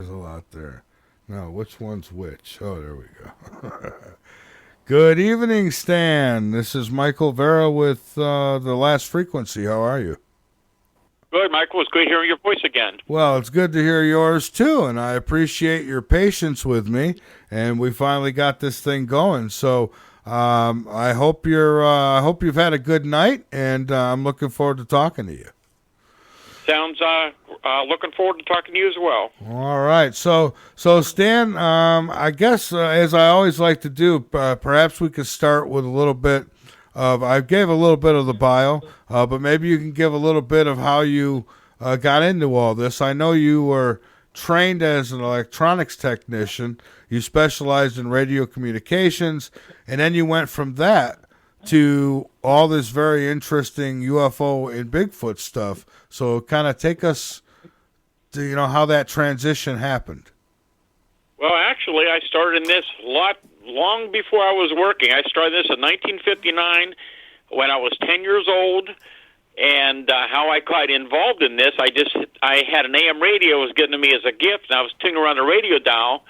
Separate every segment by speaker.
Speaker 1: There's a lot there. Now, which one's which? Oh, there we go. Good evening, Stan. This is Michael Vera with The Last Frequency. How are you?
Speaker 2: Good, Michael. It's good hearing your voice again.
Speaker 1: Well, it's good to hear yours too, and I appreciate your patience with me. And we finally got this thing going. So I hope I hope you've had a good night, and I'm looking forward to talking to you.
Speaker 2: Sounds looking forward to talking to you as well.
Speaker 1: All right. So Stan, I guess as I always like to do, perhaps we could start with a little bit of. I gave a little bit of the bio, but maybe you can give a little bit of how you got into all this. I know you were trained as an electronics technician. You specialized in radio communications, and then you went from that to all this very interesting UFO and Bigfoot stuff. So kind of take us to, how that transition happened.
Speaker 2: Well, actually, I started in this long before I was working. I started this in 1959 when I was 10 years old. And how I got involved in this, I had an AM radio was given to me as a gift, and I was tuning around the radio dial,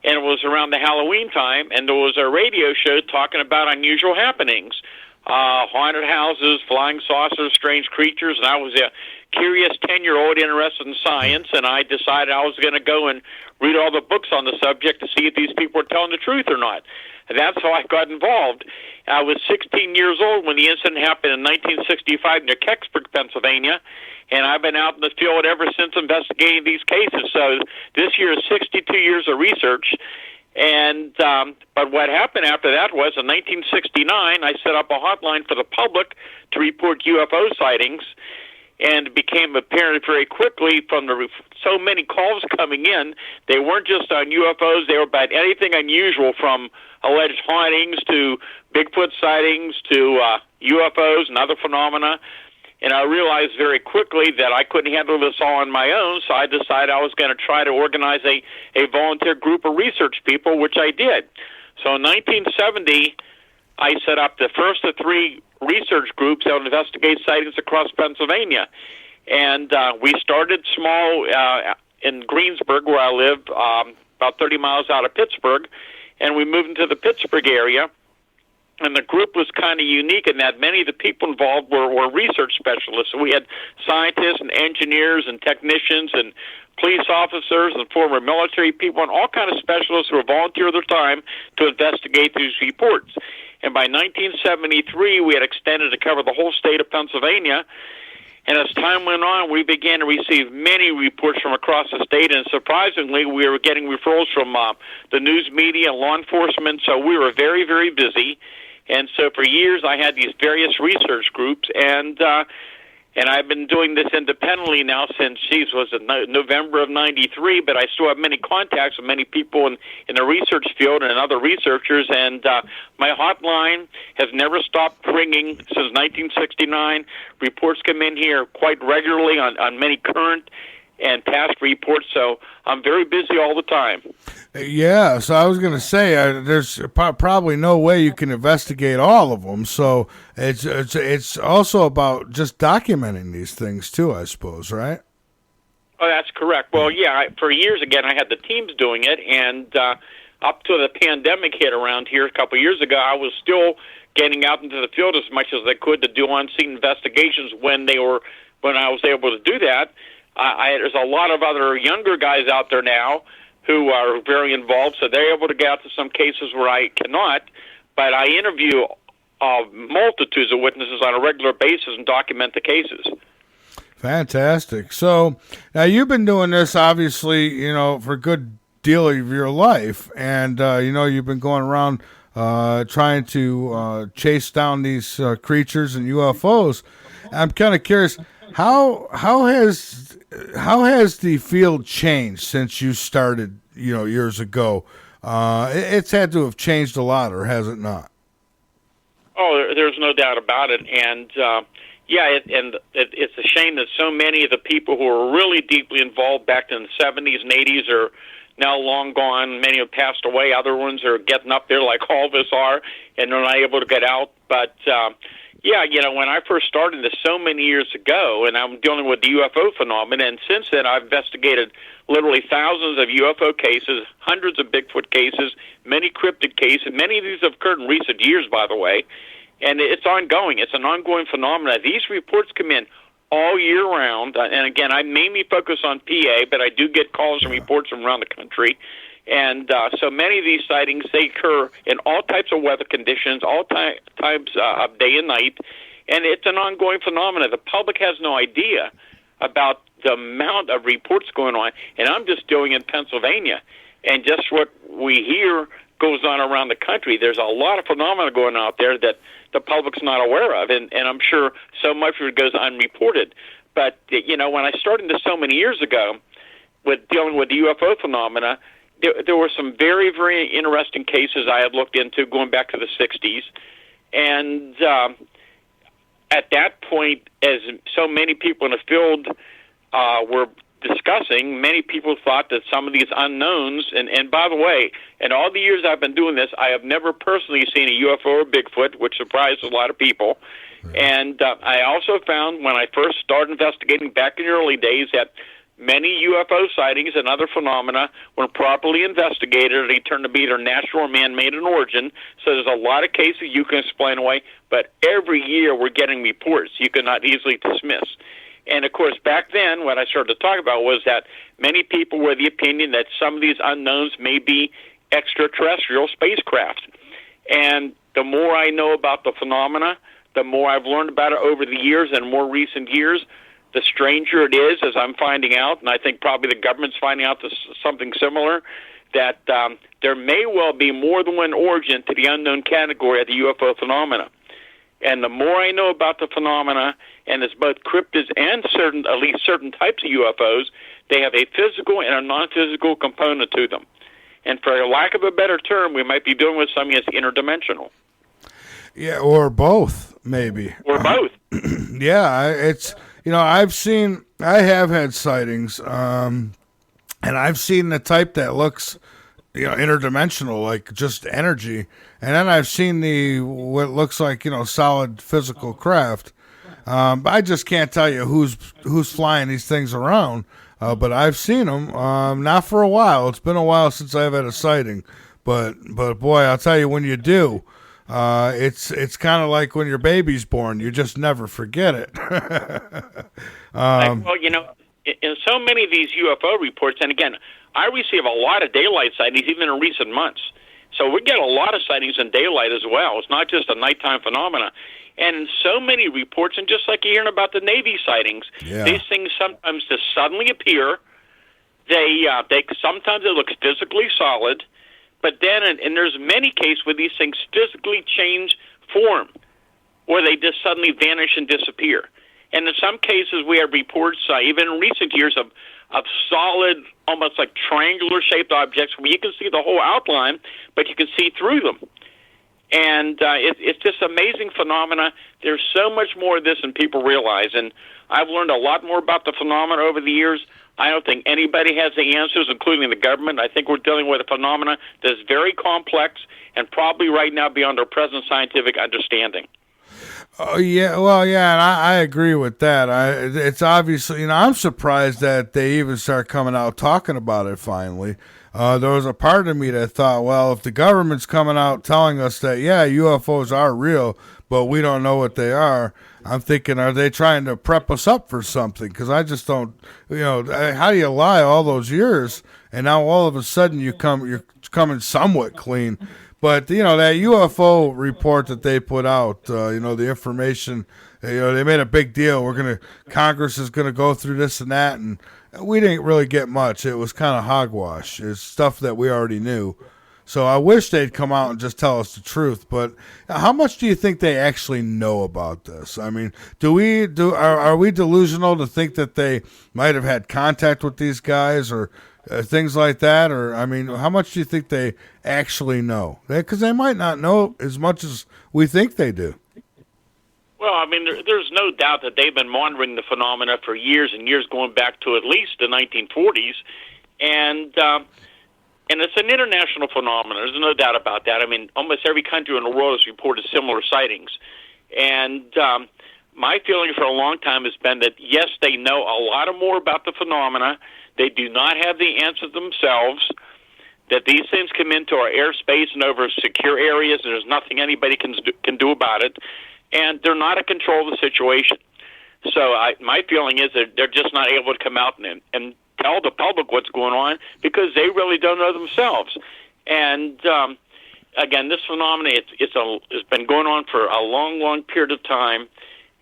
Speaker 2: and it was around the Halloween time, and there was a radio show talking about unusual happenings, haunted houses, flying saucers, strange creatures, and I was a curious 10-year-old interested in science, and I decided I was going to go and read all the books on the subject to see if these people were telling the truth or not. And that's how I got involved. I was 16 years old when the incident happened in 1965 near Casebook, Pennsylvania, and I've been out in the field ever since investigating these cases. So this year is 62 years of research. And but what happened after that was in 1969, I set up a hotline for the public to report UFO sightings, and it became apparent very quickly from so many calls coming in, they weren't just on UFOs, they were about anything unusual from alleged hauntings to Bigfoot sightings to UFOs and other phenomena. And I realized very quickly that I couldn't handle this all on my own, so I decided I was going to try to organize a volunteer group of research people, which I did. So in 1970, I set up the first of three research groups that would investigate sightings across Pennsylvania. And we started small in Greensburg, where I live, about 30 miles out of Pittsburgh, and we moved into the Pittsburgh area. And the group was kind of unique in that many of the people involved were research specialists. So we had scientists and engineers and technicians and police officers and former military people and all kinds of specialists who were volunteer their time to investigate these reports. And by 1973, we had extended to cover the whole state of Pennsylvania. And as time went on, we began to receive many reports from across the state, and surprisingly, we were getting referrals from the news media and law enforcement, so we were very, very busy. And so for years, I had these various research groups, and I've been doing this independently now since, November of 93, but I still have many contacts with many people in the research field and other researchers, and my hotline has never stopped ringing since 1969. Reports come in here quite regularly on many current and past reports, so I'm very busy all the time.
Speaker 1: Yeah, so I was going to say there's probably no way you can investigate all of them. So it's also about just documenting these things too, I suppose, right?
Speaker 2: Oh, that's correct. Well, yeah, for years again, I had the teams doing it, and up to the pandemic hit around here a couple of years ago, I was still getting out into the field as much as I could to do on-scene investigations when I was able to do that. There's a lot of other younger guys out there now who are very involved, so they're able to get out to some cases where I cannot, but I interview multitudes of witnesses on a regular basis and document the cases.
Speaker 1: Fantastic. So now you've been doing this, obviously, for a good deal of your life, and, you've been going around trying to chase down these creatures and UFOs. I'm kind of curious, how has the field changed since you started, years ago? It's had to have changed a lot, or has it not?
Speaker 2: Oh, there's no doubt about it, and it's a shame that so many of the people who were really deeply involved back in the 70s and 80s are now long gone. Many have passed away. Other ones are getting up there like all of us are, and they're not able to get out. But Yeah, when I first started this so many years ago, and I'm dealing with the UFO phenomenon, and since then I've investigated literally thousands of UFO cases, hundreds of Bigfoot cases, many cryptid cases. Many of these have occurred in recent years, by the way, and it's ongoing. It's an ongoing phenomenon. These reports come in all year round, and again, I mainly focus on PA, but I do get calls and reports from around the country. And so many of these sightings, they occur in all types of weather conditions, all times of day and night, and it's an ongoing phenomenon. The public has no idea about the amount of reports going on, and I'm just doing in Pennsylvania, and just what we hear goes on around the country. There's a lot of phenomena going out there that the public's not aware of, and I'm sure so much of it goes unreported. But, when I started this so many years ago with dealing with the UFO phenomena, there were some very, very interesting cases I had looked into going back to the 60s. And at that point, as so many people in the field were discussing, many people thought that some of these unknowns, and by the way, in all the years I've been doing this, I have never personally seen a UFO or Bigfoot, which surprised a lot of people. Right. And I also found when I first started investigating back in the early days that many UFO sightings and other phenomena, when properly investigated, they turn to be either natural or man-made in origin. So there's a lot of cases you can explain away, but every year we're getting reports you cannot easily dismiss. And, of course, back then, what I started to talk about was that many people were of the opinion that some of these unknowns may be extraterrestrial spacecraft. And the more I know about the phenomena, the more I've learned about it over the years and more recent years, the stranger it is, as I'm finding out, and I think probably the government's finding out this, something similar, that there may well be more than one origin to the unknown category of the UFO phenomena. And the more I know about the phenomena, and it's both cryptids and at least certain types of UFOs, they have a physical and a non-physical component to them. And for lack of a better term, we might be dealing with something that's interdimensional.
Speaker 1: Yeah, or both, maybe.
Speaker 2: Or both.
Speaker 1: Yeah, it's... I have had sightings, and I've seen the type that looks, interdimensional, like just energy. And then I've seen what looks like, solid physical craft. I just can't tell you who's flying these things around, but I've seen them, not for a while. It's been a while since I've had a sighting, but boy, I'll tell you, when you do, it's kind of like when your baby's born. You just never forget it.
Speaker 2: Well, in so many of these UFO reports, and again, I receive a lot of daylight sightings even in recent months. So we get a lot of sightings in daylight as well. It's not just a nighttime phenomena. And in so many reports, and just like you're hearing about the Navy sightings, these things sometimes just suddenly appear. They sometimes it looks physically solid. But then, and there's many cases where these things physically change form, or they just suddenly vanish and disappear. And in some cases, we have reports, even in recent years, of solid, almost like triangular-shaped objects where you can see the whole outline, but you can see through them. And it's just amazing phenomena. There's so much more of this than people realize. And I've learned a lot more about the phenomena over the years. I don't think anybody has the answers, including the government. I think we're dealing with a phenomena that's very complex and probably right now beyond our present scientific understanding.
Speaker 1: Oh, yeah. Well, yeah, and I agree with that. It's obviously, I'm surprised that they even start coming out talking about it finally. There was a part of me that thought, well, if the government's coming out telling us that, yeah, UFOs are real, but we don't know what they are, I'm thinking, are they trying to prep us up for something? Because I just don't, how do you lie all those years and now all of a sudden you're coming somewhat clean? But, that UFO report that they put out, the information, they made a big deal. Congress is going to go through this and that, and we didn't really get much. It was kind of hogwash. It's stuff that we already knew. So I wish they'd come out and just tell us the truth. But how much do you think they actually know about this? I mean, are we delusional to think that they might have had contact with these guys or things like that? Or, I mean, how much do you think they actually know? Because they might not know as much as we think they do.
Speaker 2: Well, I mean, there's no doubt that they've been monitoring the phenomena for years and years, going back to at least the 1940s. And it's an international phenomenon. There's no doubt about that. I mean, almost every country in the world has reported similar sightings. And my feeling for a long time has been that, yes, they know a lot more about the phenomena. They do not have the answers themselves, that these things come into our airspace and over secure areas, and there's nothing anybody can do about it, and they're not in control of the situation. So my feeling is that they're just not able to come out and tell the public what's going on because they really don't know themselves. And again, this phenomenon, it's been going on for a long, long period of time,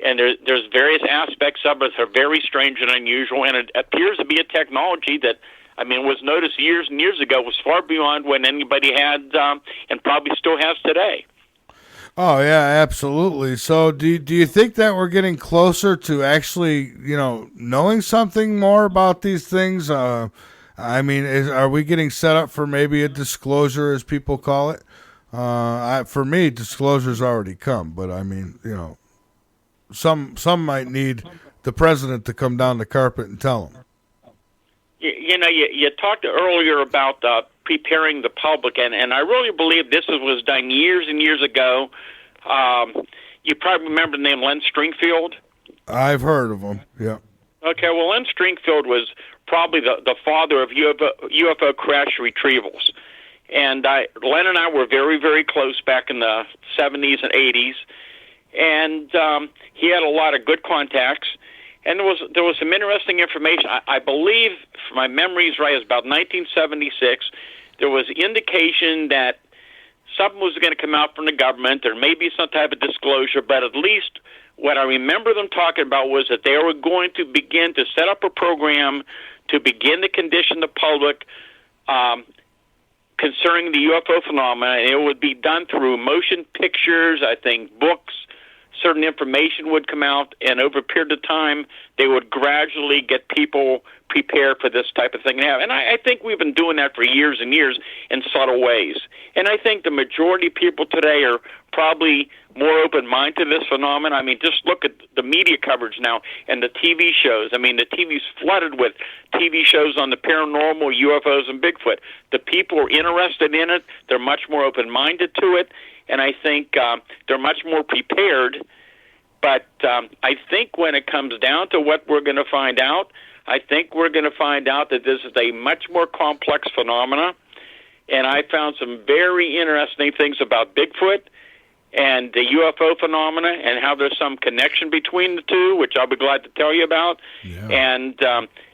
Speaker 2: and there's various aspects of it that are very strange and unusual, and it appears to be a technology that, I mean, was noticed years and years ago, was far beyond what anybody had, and probably still has today.
Speaker 1: Oh yeah, absolutely. So do you think that we're getting closer to actually, knowing something more about these things? I mean, are we getting set up for maybe a disclosure, as people call it? For me, disclosure's already come, but I mean, some might need the president to come down the carpet and tell them.
Speaker 2: You talked earlier about preparing the public, and I really believe this was done years and years ago. You probably remember the name Len Stringfield.
Speaker 1: I've heard of him, yeah.
Speaker 2: Okay, well, Len Stringfield was probably the father of UFO crash retrievals. And Len and I were very, very close back in the 70s and 80s, and he had a lot of good contacts. And there was some interesting information. I believe, if my memory is right, it was about 1976. There was indication that something was going to come out from the government. There may be some type of disclosure, but at least what I remember them talking about was that they were going to begin to set up a program to begin to condition the public concerning the UFO phenomena. And it would be done through motion pictures, I think, books. Certain information would come out, and over a period of time, they would gradually get people prepared for this type of thing. And I think we've been doing that for years and years in subtle ways. And I think the majority of people today are probably more open-minded to this phenomenon. I mean, just look at the media coverage now and the TV shows. I mean, the TV's flooded with TV shows on the paranormal, UFOs, and Bigfoot. The people are interested in it. They're much more open-minded to it. And I think they're much more prepared. But I think when it comes down to what we're going to find out, I think we're going to find out that this is a much more complex phenomena. And I found some very interesting things about Bigfoot and the UFO phenomena and how there's some connection between the two, which I'll be glad to tell you about. Yeah. And,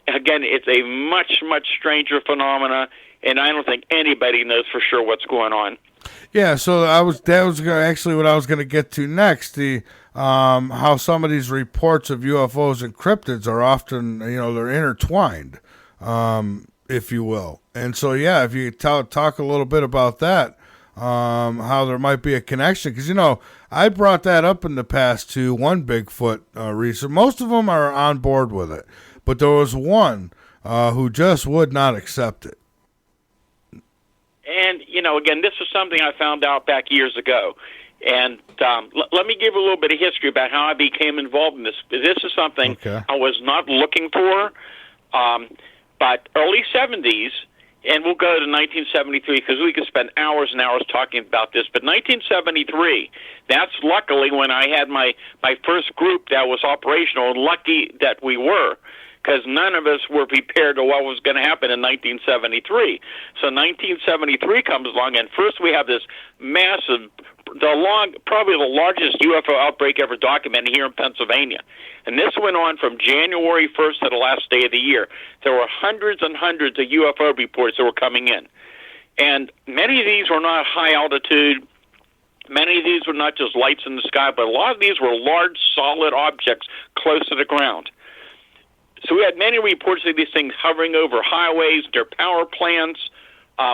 Speaker 2: again, it's a much, much stranger phenomena, and I don't think anybody knows for sure what's going on.
Speaker 1: Yeah, so that was actually what I was going to get to next. The how some of these reports of UFOs and cryptids are often, they're intertwined, if you will. And so, yeah, if you talk a little bit about that, how there might be a connection, because I brought that up in the past to one Bigfoot researcher. Most of them are on board with it, but there was one who just would not accept it.
Speaker 2: And, again, this is something I found out back years ago. And let me give a little bit of history about how I became involved in this. This is something I was not looking for, but early 70s, and we'll go to 1973 because we could spend hours and hours talking about this. But 1973, that's luckily when I had my first group that was operational, and lucky that we were, because none of us were prepared to what was going to happen in 1973. So 1973 comes along, and first we have this massive, probably the largest UFO outbreak ever documented here in Pennsylvania. And this went on from January 1st to the last day of the year. There were hundreds and hundreds of UFO reports that were coming in. And many of these were not high altitude. Many of these were not just lights in the sky, but a lot of these were large, solid objects close to the ground. So we had many reports of these things hovering over highways, their power plants.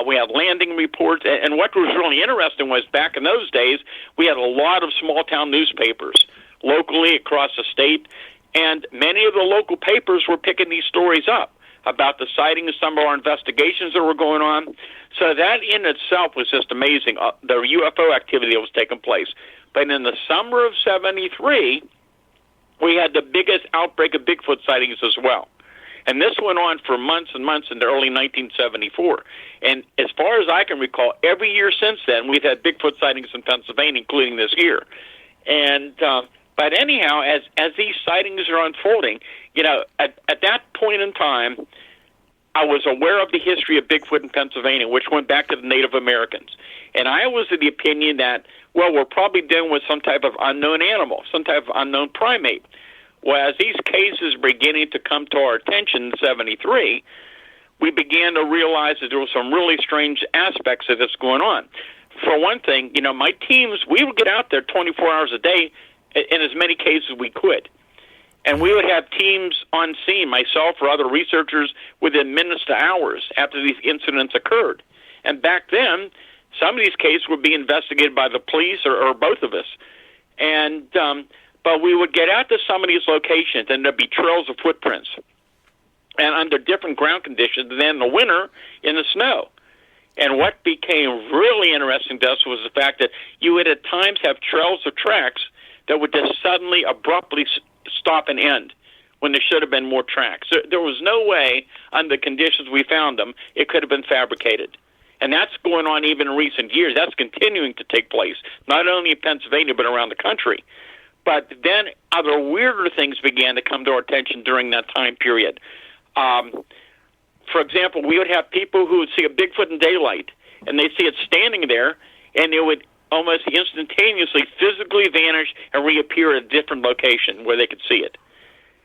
Speaker 2: We had landing reports. And what was really interesting was back in those days, we had a lot of small-town newspapers locally across the state, and many of the local papers were picking these stories up about the sightings of some of our investigations that were going on. So that in itself was just amazing, the UFO activity that was taking place. But in the summer of 73, we had the biggest outbreak of Bigfoot sightings as well. And this went on for months and months into early 1974. And as far as I can recall, every year since then, we've had Bigfoot sightings in Pennsylvania, including this year. And but anyhow, as these sightings are unfolding, at that point in time, I was aware of the history of Bigfoot in Pennsylvania, which went back to the Native Americans. And I was of the opinion that, well, we're probably dealing with some type of unknown animal, some type of unknown primate. Well, as these cases were beginning to come to our attention in '73, we began to realize that there were some really strange aspects of this going on. For one thing, my teams, we would get out there 24 hours a day in as many cases as we could. And we would have teams on scene, myself or other researchers, within minutes to hours after these incidents occurred. And back then, some of these cases would be investigated by the police or both of us. And but we would get out to some of these locations, and there'd be trails of footprints, and under different ground conditions than in the winter in the snow. And what became really interesting to us was the fact that you would at times have trails of tracks that would just suddenly, abruptly stop and end when there should have been more tracks. There was no way, under the conditions we found them, it could have been fabricated. And that's going on even in recent years. That's continuing to take place, not only in Pennsylvania, but around the country. But then other weirder things began to come to our attention during that time period. For example, we would have people who would see a Bigfoot in daylight, and they'd see it standing there, and it would almost instantaneously physically vanish and reappear at a different location where they could see it.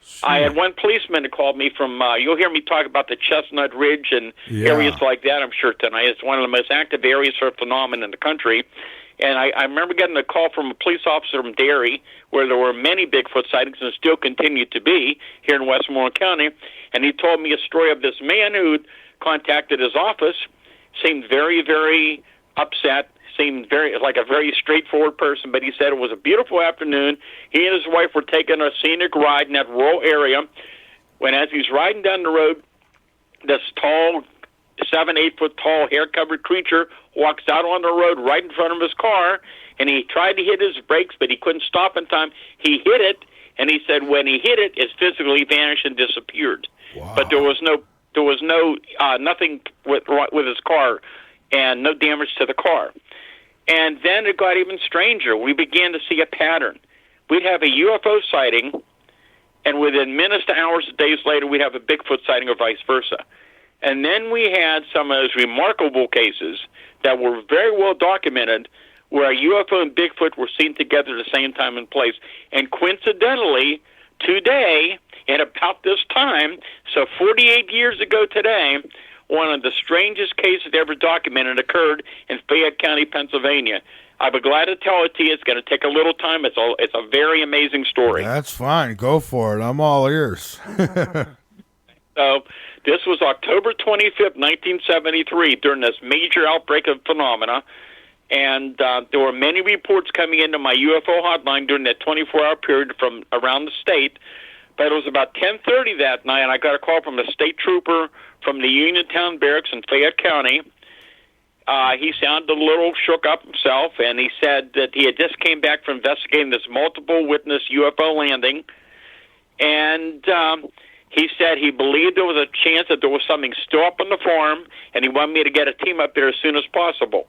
Speaker 2: Sure. I had one policeman that called me from, you'll hear me talk about the Chestnut Ridge and areas like that, I'm sure, tonight. It's one of the most active areas for phenomena in the country. And I remember getting a call from a police officer from Derry, where there were many Bigfoot sightings and still continue to be here in Westmoreland County. And he told me a story of this man who contacted his office, seemed very, very upset, seemed like a very straightforward person, but he said it was a beautiful afternoon. He and his wife were taking a scenic ride in that rural area when, as he's riding down the road, this tall, 7-8 foot tall, hair-covered creature walks out on the road right in front of his car, and he tried to hit his brakes, but he couldn't stop in time. He hit it, and he said when he hit it, it physically vanished and disappeared. Wow. But there was nothing with his car, and no damage to the car. And then it got even stranger. We began to see a pattern. We'd have a UFO sighting, and within minutes to hours, days later, we'd have a Bigfoot sighting or vice versa. And then we had some of those remarkable cases that were very well documented where a UFO and Bigfoot were seen together at the same time and place. And coincidentally, today, at about this time, so 48 years ago today, one of the strangest cases ever documented occurred in Fayette County, Pennsylvania. I'll be glad to tell it to you. It's going to take a little time. It's a very amazing story.
Speaker 1: That's fine. Go for it. I'm all ears.
Speaker 2: So this was October 25th, 1973, during this major outbreak of phenomena. And there were many reports coming into my UFO hotline during that 24-hour period from around the state. But it was about 10:30 that night, and I got a call from a state trooper from the Uniontown Barracks in Fayette County. He sounded a little shook up himself, and he said that he had just came back from investigating this multiple witness UFO landing. And he said he believed there was a chance that there was something still up on the farm, and he wanted me to get a team up there as soon as possible.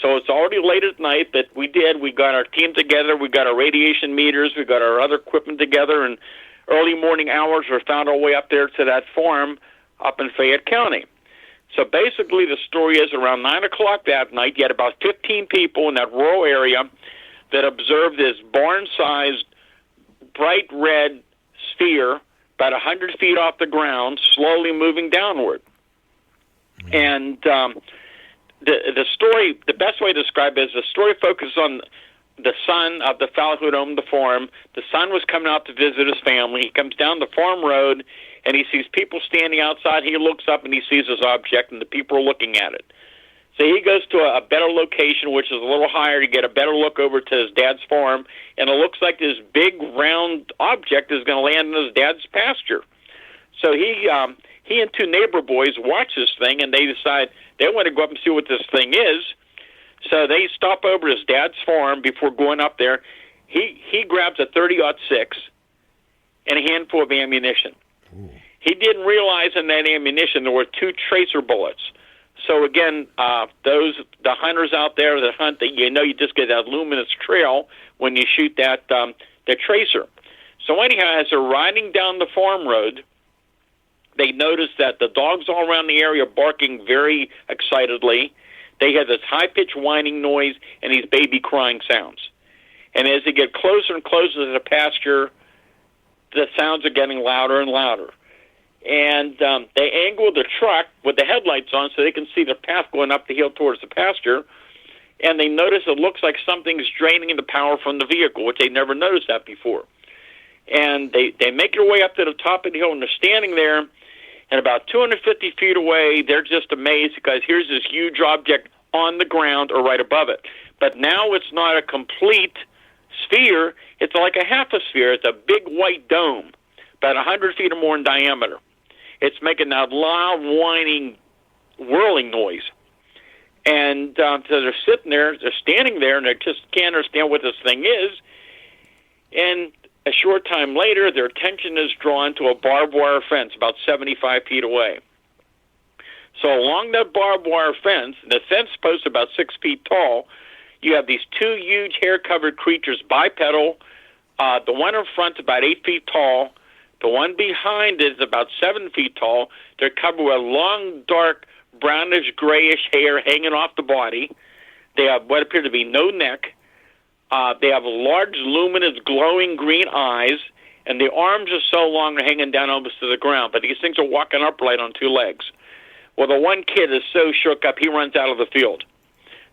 Speaker 2: So it's already late at night, but we did. We got our team together. We got our radiation meters. We got our other equipment together, and early morning hours we found our way up there to that farm up in Fayette County. So basically the story is around 9 o'clock that night, you had about 15 people in that rural area that observed this barn-sized, bright red sphere about 100 feet off the ground, slowly moving downward. And the story, the best way to describe it is the story focuses on the son of the fellow who had owned the farm. The son was coming out to visit his family. He comes down the farm road, and he sees people standing outside. He looks up, and he sees his object, and the people are looking at it. So he goes to a better location, which is a little higher, to get a better look over to his dad's farm, and it looks like this big, round object is going to land in his dad's pasture. So he and two neighbor boys watch this thing, and they decide they want to go up and see what this thing is. So they stop over his dad's farm before going up there. He grabs a .30-06 and a handful of ammunition. Ooh. He didn't realize in that ammunition there were two tracer bullets. So again, the hunters out there that hunt, that you just get that luminous trail when you shoot that tracer. So anyhow, as they're riding down the farm road, they notice that the dogs all around the area are barking very excitedly. They have this high-pitched whining noise and these baby crying sounds. And as they get closer and closer to the pasture, the sounds are getting louder and louder. And they angle the truck with the headlights on so they can see the path going up the hill towards the pasture. And they notice it looks like something's draining the power from the vehicle, which they never noticed that before. And they make their way up to the top of the hill, and they're standing there. And about 250 feet away, they're just amazed because here's this huge object on the ground or right above it. But now it's not a complete sphere. It's like a half a sphere. It's a big white dome, about 100 feet or more in diameter. It's making that loud, whining, whirling noise. And so they're sitting there, they're standing there, and they just can't understand what this thing is. And a short time later, their attention is drawn to a barbed wire fence about 75 feet away. So along that barbed wire fence, the fence posts about 6 feet tall, you have these two huge hair-covered creatures, bipedal. The one in front is about 8 feet tall. The one behind is about 7 feet tall. They're covered with long, dark, brownish, grayish hair hanging off the body. They have what appear to be no neck. They have large, luminous, glowing green eyes, and the arms are so long they're hanging down almost to the ground. But these things are walking upright on two legs. Well, the one kid is so shook up, he runs out of the field.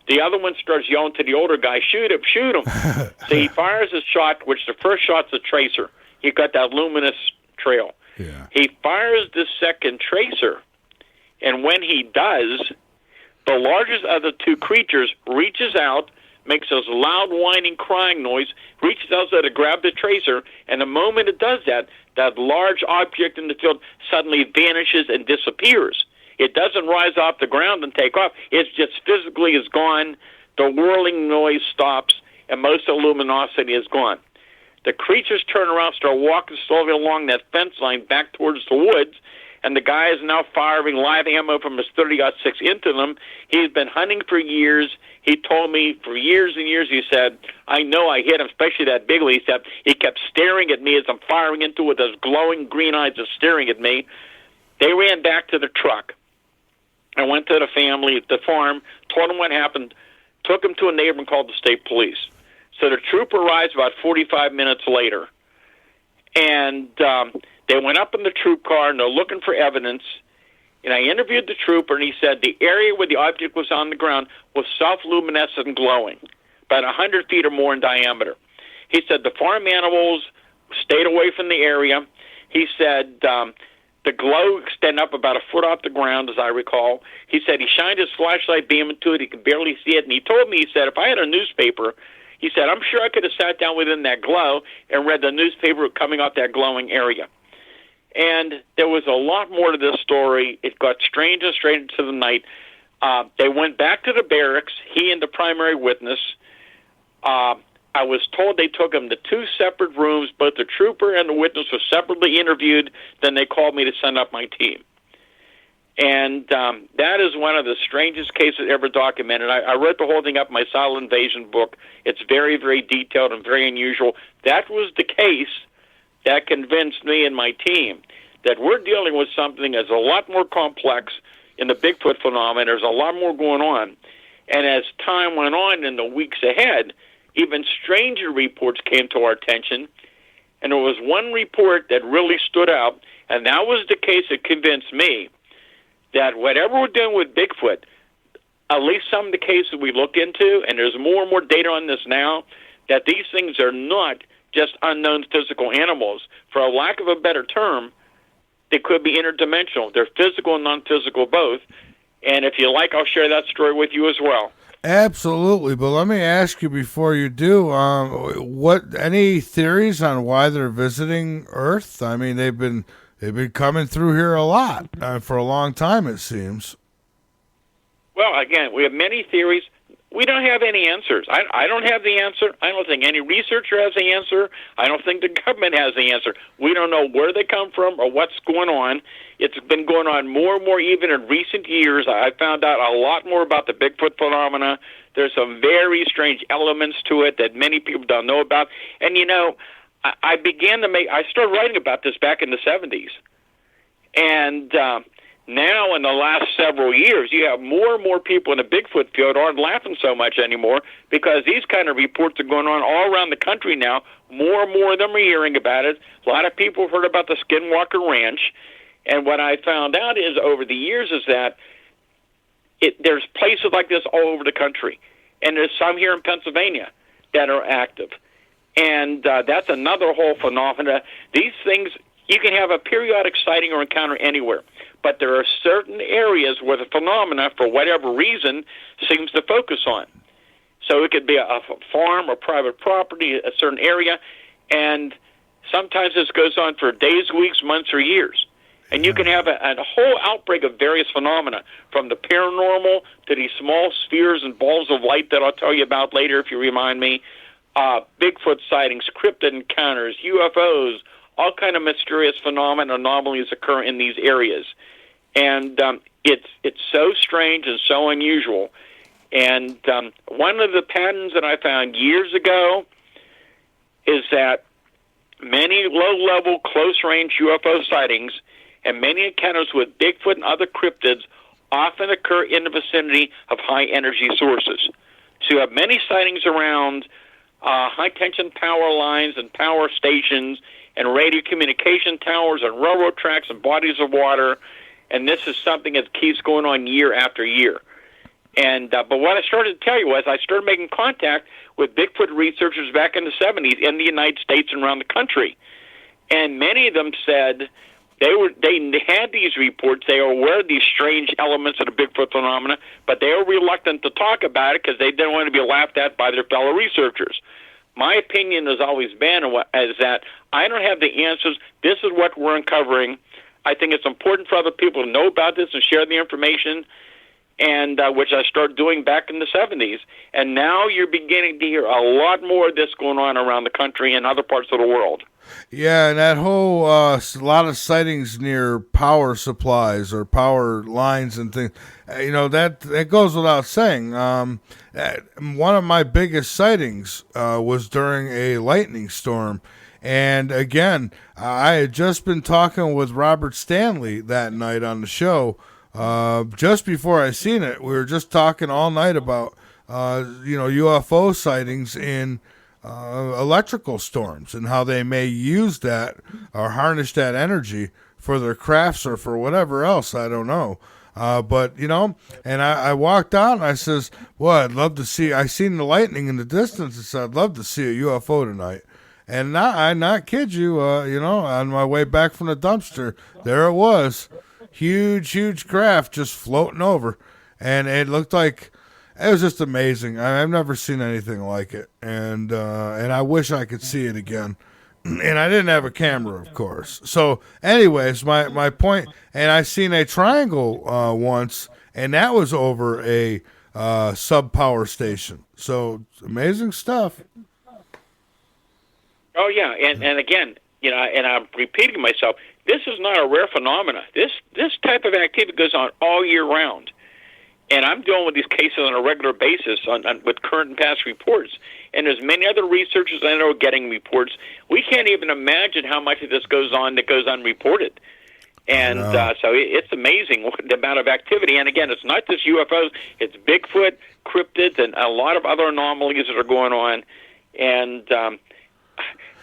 Speaker 2: The other one starts yelling to the older guy, shoot him, shoot him. So he fires a shot, which the first shot's a tracer. He got that luminous trail.
Speaker 1: Yeah.
Speaker 2: He fires the second tracer, and when he does, the largest of the two creatures reaches out, makes this loud whining crying noise, reaches out to grab the tracer, and the moment it does that, that large object in the field suddenly vanishes and disappears. It doesn't rise off the ground and take off. It just physically is gone. The whirling noise stops, and most of the luminosity is gone. The creatures turn around, start walking slowly along that fence line back towards the woods, and the guy is now firing live ammo from his 30-06 into them. He's been hunting for years. He told me for years and years, he said, I know I hit him, especially that big one. He said he kept staring at me as I'm firing into it with those glowing green eyes just staring at me. They ran back to the truck. I went to the family at the farm, told them what happened, took him to a neighbor and called the state police. So the trooper arrives about 45 minutes later, and they went up in the troop car, and they're looking for evidence. And I interviewed the trooper, and he said the area where the object was on the ground was self-luminescent and glowing, about 100 feet or more in diameter. He said the farm animals stayed away from the area. He said the glow extended up about a foot off the ground, as I recall. He said he shined his flashlight beam into it. He could barely see it. And he told me, he said, if I had a newspaper, he said, I'm sure I could have sat down within that glow and read the newspaper coming off that glowing area. And there was a lot more to this story. It got stranger and stranger into the night. They went back to the barracks, he and the primary witness. I was told they took him to two separate rooms. Both the trooper and the witness were separately interviewed. Then they called me to send up my team. And that is one of the strangest cases ever documented. I wrote the whole thing up in my Silent Invasion book. It's very, very detailed and very unusual. That was the case that convinced me and my team that we're dealing with something that's a lot more complex in the Bigfoot phenomenon. There's a lot more going on. And as time went on in the weeks ahead, even stranger reports came to our attention. And there was one report that really stood out, and that was the case that convinced me that whatever we're doing with Bigfoot, at least some of the cases we look into, and there's more and more data on this now, that these things are not just unknown physical animals. For a lack of a better term, they could be interdimensional. They're physical and non-physical both. And if you like, I'll share that story with you as well.
Speaker 1: Absolutely, but let me ask you before you do, what any theories on why they're visiting Earth? I mean, they've been coming through here a lot for a long time, it seems.
Speaker 2: Well, again, we have many theories. We don't have any answers. I don't have the answer. I don't think any researcher has the answer. I don't think the government has the answer. We don't know where they come from or what's going on. It's been going on more and more even in recent years. I found out a lot more about the Bigfoot phenomena. There's some very strange elements to it that many people don't know about. And, you know, I started writing about this back in the 70s. And now, in the last several years, you have more and more people in the Bigfoot field aren't laughing so much anymore because these kind of reports are going on all around the country now. More and more of them are hearing about it. A lot of people have heard about the Skinwalker Ranch. And what I found out is over the years is that there's places like this all over the country. And there's some here in Pennsylvania that are active. And that's another whole phenomena. These things, you can have a periodic sighting or encounter anywhere. But there are certain areas where the phenomena, for whatever reason, seems to focus on. So it could be a farm or private property, a certain area, and sometimes this goes on for days, weeks, months, or years. And you can have a whole outbreak of various phenomena, from the paranormal to these small spheres and balls of light that I'll tell you about later if you remind me, Bigfoot sightings, cryptid encounters, UFOs, all kind of mysterious phenomena, anomalies occur in these areas. And it's so strange and so unusual. And one of the patterns that I found years ago is that many low-level, close-range UFO sightings and many encounters with Bigfoot and other cryptids often occur in the vicinity of high-energy sources. So you have many sightings around high-tension power lines and power stations and radio communication towers and railroad tracks and bodies of water, and this is something that keeps going on year after year. And but what I started to tell you was I started making contact with Bigfoot researchers back in the 70s in the United States and around the country, and many of them said they had these reports, they were aware of these strange elements of the Bigfoot phenomena, but they were reluctant to talk about it because they didn't want to be laughed at by their fellow researchers. My opinion has always been is that I don't have the answers. This is what we're uncovering. I think it's important for other people to know about this and share the information, and which I started doing back in the 70s. And now you're beginning to hear a lot more of this going on around the country and other parts of the world.
Speaker 1: Yeah, and that whole lot of sightings near power supplies or power lines and things, that goes without saying. One of my biggest sightings was during a lightning storm. And again, I had just been talking with Robert Stanley that night on the show. Just before I seen it, we were just talking all night about, UFO sightings in electrical storms and how they may use that or harness that energy for their crafts or for whatever else. I don't know. But and I walked out and I says, well, I'd love to see, I seen the lightning in the distance and said, I'd love to see a UFO tonight. And I not kid you, on my way back from the dumpster, there it was. Huge craft just floating over. And it looked like, it was just amazing. I've never seen anything like it. And I wish I could see it again. And I didn't have a camera, of course. So anyways, my point, and I seen a triangle once, and that was over a sub-power station. So amazing stuff.
Speaker 2: Oh, yeah, and again, and I'm repeating myself, this is not a rare phenomena. This type of activity goes on all year round. And I'm dealing with these cases on a regular basis with current and past reports. And there's many other researchers I know getting reports. We can't even imagine how much of this goes on that goes unreported. And so it's amazing the amount of activity. And again, it's not just UFOs. It's Bigfoot, cryptids, and a lot of other anomalies that are going on. And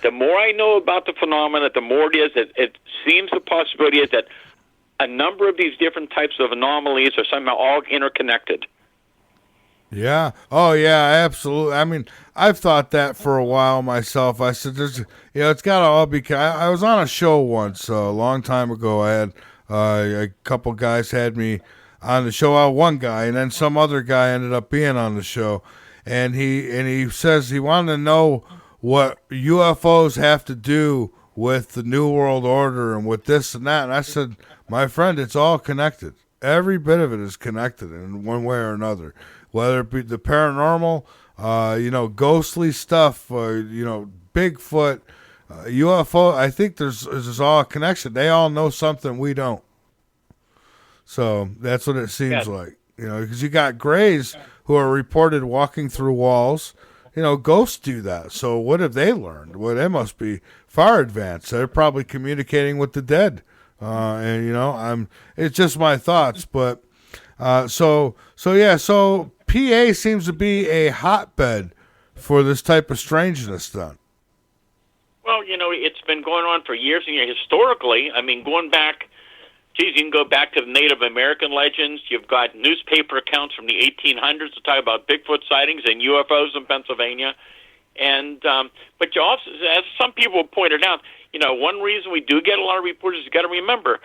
Speaker 2: the more I know about the phenomena, the more it is. It seems the possibility is that a number of these different types of anomalies are somehow all interconnected.
Speaker 1: Yeah. Oh, yeah, absolutely. I mean, I've thought that for a while myself. I said, it's got to all be... I was on a show once a long time ago. I had a couple guys had me on the show. One guy, and then some other guy ended up being on the show. And he says he wanted to know what UFOs have to do with the New World Order and with this and that. And I said, my friend, it's all connected. Every bit of it is connected in one way or another, whether it be the paranormal, ghostly stuff, Bigfoot, UFO. I think there's all a connection. They all know something we don't. So that's what it seems like. Because you got grays who are reported walking through walls. Ghosts do that. So what have they learned? Well, they must be far advanced. They're probably communicating with the dead. It's just my thoughts. But so PA seems to be a hotbed for this type of strangeness then.
Speaker 2: Well, it's been going on for years and years. Historically, going back, you can go back to the Native American legends. You've got newspaper accounts from the 1800s that talk about Bigfoot sightings and UFOs in Pennsylvania. And but you also, as some people pointed out, one reason we do get a lot of reports is you got to remember,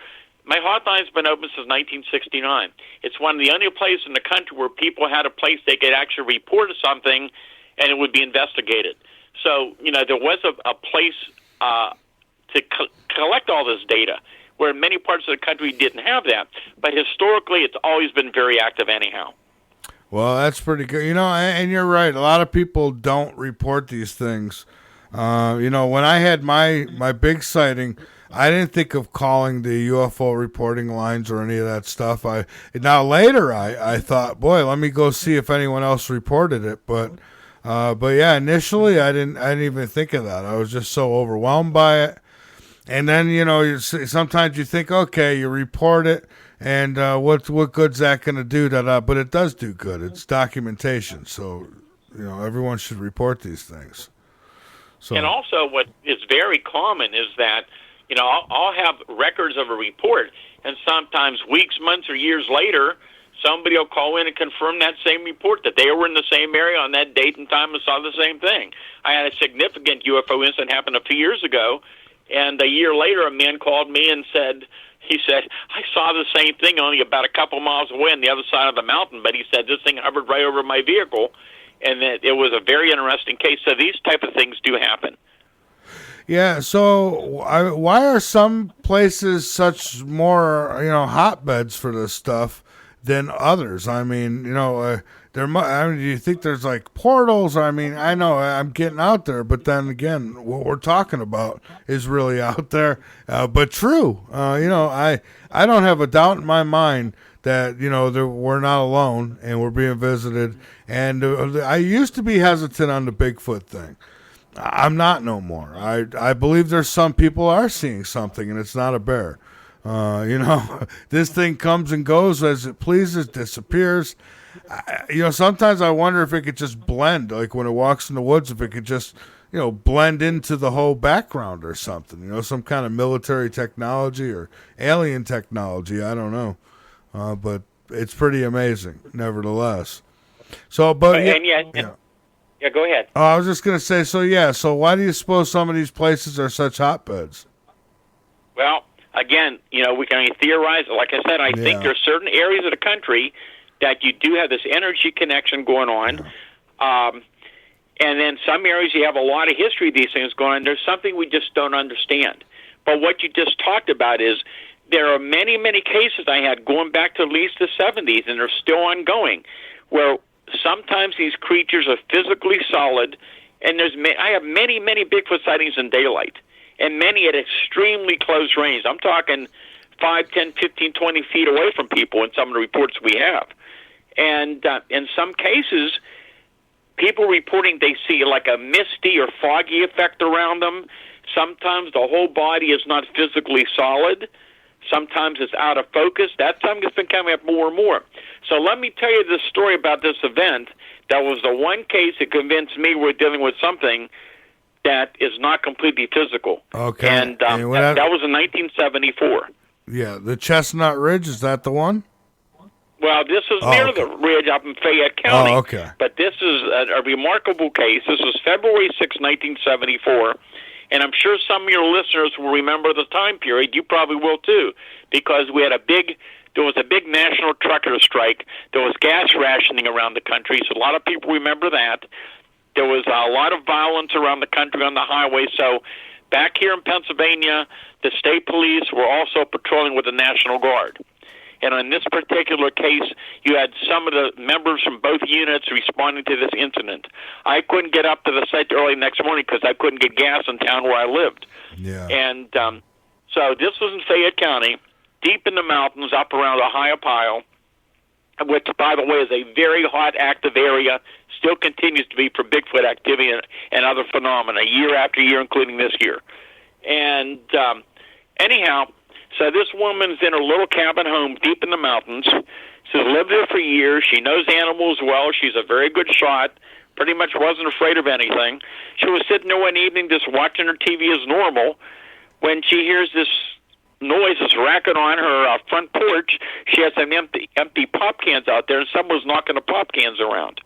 Speaker 2: my hotline's been open since 1969. It's one of the only places in the country where people had a place they could actually report something and it would be investigated. So, there was a place to collect all this data, where in many parts of the country didn't have that. But historically, it's always been very active anyhow.
Speaker 1: Well, that's pretty good. And you're right. A lot of people don't report these things. When I had my big sighting, I didn't think of calling the UFO reporting lines or any of that stuff. Later I thought, boy, let me go see if anyone else reported it. But yeah, initially I didn't even think of that. I was just so overwhelmed by it. And then, sometimes you think, okay, you report it, and what good's that going to do? But it does do good. It's documentation. So, everyone should report these things. So. And
Speaker 2: also what is very common is that, I'll have records of a report, and sometimes weeks, months, or years later, somebody will call in and confirm that same report, that they were in the same area on that date and time and saw the same thing. I had a significant UFO incident happen a few years ago, and a year later, a man called me and said, I saw the same thing only about a couple miles away on the other side of the mountain, but he said this thing hovered right over my vehicle, and that it was a very interesting case. So these type of things do happen.
Speaker 1: Yeah, so why are some places such more, hotbeds for this stuff than others? Do you think there's like portals? I know I'm getting out there, but then again, what we're talking about is really out there, but true. I don't have a doubt in my mind that, we're not alone and we're being visited. And I used to be hesitant on the Bigfoot thing. I'm not no more. I believe there's some people are seeing something and it's not a bear. This thing comes and goes as it pleases, disappears. Sometimes I wonder if it could just blend, like when it walks in the woods, if it could just, blend into the whole background or something, some kind of military technology or alien technology. I don't know. But it's pretty amazing, nevertheless. So, but
Speaker 2: yeah, go ahead.
Speaker 1: Oh, I was just going to say, so why do you suppose some of these places are such hotbeds?
Speaker 2: Well, again, we can only theorize. Like I said, I think there are certain areas of the country that you do have this energy connection going on. And then some areas you have a lot of history of these things going on. There's something we just don't understand. But what you just talked about is there are many, many cases I had going back to at least the 70s, and they're still ongoing, where sometimes these creatures are physically solid, and I have many, many Bigfoot sightings in daylight, and many at extremely close range. I'm talking 5, 10, 15, 20 feet away from people in some of the reports we have. And in some cases, people reporting they see like a misty or foggy effect around them. Sometimes the whole body is not physically solid. Sometimes it's out of focus. That's something that's been coming up more and more. So let me tell you this story about this event. That was the one case that convinced me we're dealing with something that is not completely physical.
Speaker 1: Okay.
Speaker 2: And that was in 1974.
Speaker 1: Yeah, the Chestnut Ridge, is that the one?
Speaker 2: Well, this is near the ridge up in Fayette County.
Speaker 1: Oh, okay.
Speaker 2: But this is a remarkable case. This was February 6, 1974. And I'm sure some of your listeners will remember the time period. You probably will too, because there was a big national trucker strike. There was gas rationing around the country, so a lot of people remember that. There was a lot of violence around the country on the highway. So back here in Pennsylvania, the state police were also patrolling with the National Guard. And in this particular case, you had some of the members from both units responding to this incident. I couldn't get up to the site early next morning because I couldn't get gas in town where I lived.
Speaker 1: Yeah.
Speaker 2: And so this was in Fayette County, deep in the mountains, up around Ohiopyle, which, by the way, is a very hot, active area, still continues to be for Bigfoot activity and other phenomena, year after year, including this year. And anyhow, so this woman's in her little cabin home deep in the mountains. She's lived there for years. She knows animals well. She's a very good shot. Pretty much wasn't afraid of anything. She was sitting there one evening just watching her TV as normal when she hears this noise, this racket on her front porch. She has some empty pop cans out there, and someone was knocking the pop cans around.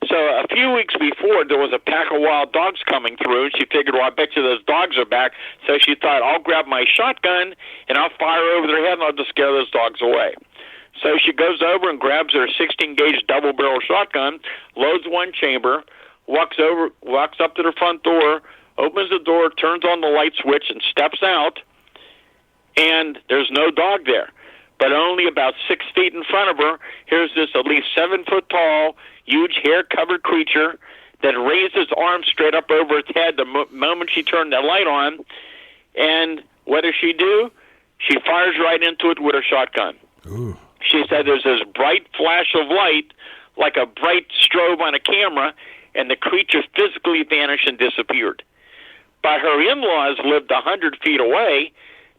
Speaker 2: So a few weeks before, there was a pack of wild dogs coming through, and she figured, well, I bet you those dogs are back. So she thought, I'll grab my shotgun, and I'll fire over their head, and I'll just scare those dogs away. So she goes over and grabs her 16-gauge double-barrel shotgun, loads one chamber, walks up to the front door, opens the door, turns on the light switch, and steps out, and there's no dog there. But only about 6 feet in front of her, here's this at least 7-foot-tall, huge hair-covered creature that raised its arms straight up over its head the moment she turned that light on. And what does she do? She fires right into it with her shotgun.
Speaker 1: Ooh.
Speaker 2: She said there's this bright flash of light, like a bright strobe on a camera, and the creature physically vanished and disappeared. But her in-laws lived 100 feet away.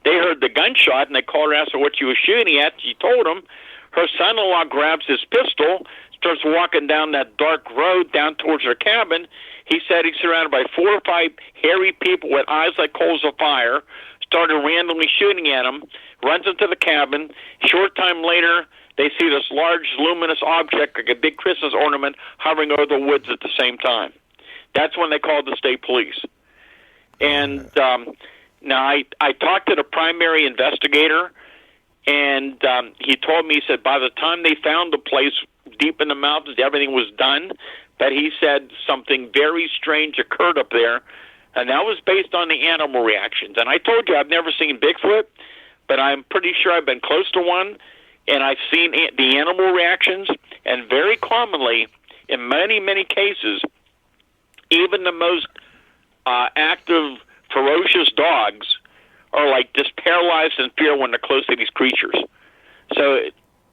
Speaker 2: They heard the gunshot, and they called her and asked her what she was shooting at. She told them. Her son-in-law grabs his pistol, starts walking down that dark road down towards her cabin. He said he's surrounded by 4 or 5 hairy people with eyes like coals of fire, started randomly shooting at him, runs into the cabin. Short time later, they see this large luminous object, like a big Christmas ornament, hovering over the woods at the same time. That's when they called the state police. And now I talked to the primary investigator, and he told me, he said, by the time they found the place deep in the mountains, everything was done. But he said something very strange occurred up there, and that was based on the animal reactions. And I told you I've never seen Bigfoot, but I'm pretty sure I've been close to one, and I've seen the animal reactions. And very commonly, in many, many cases, even the most active, ferocious dogs are like just paralyzed in fear when they're close to these creatures. So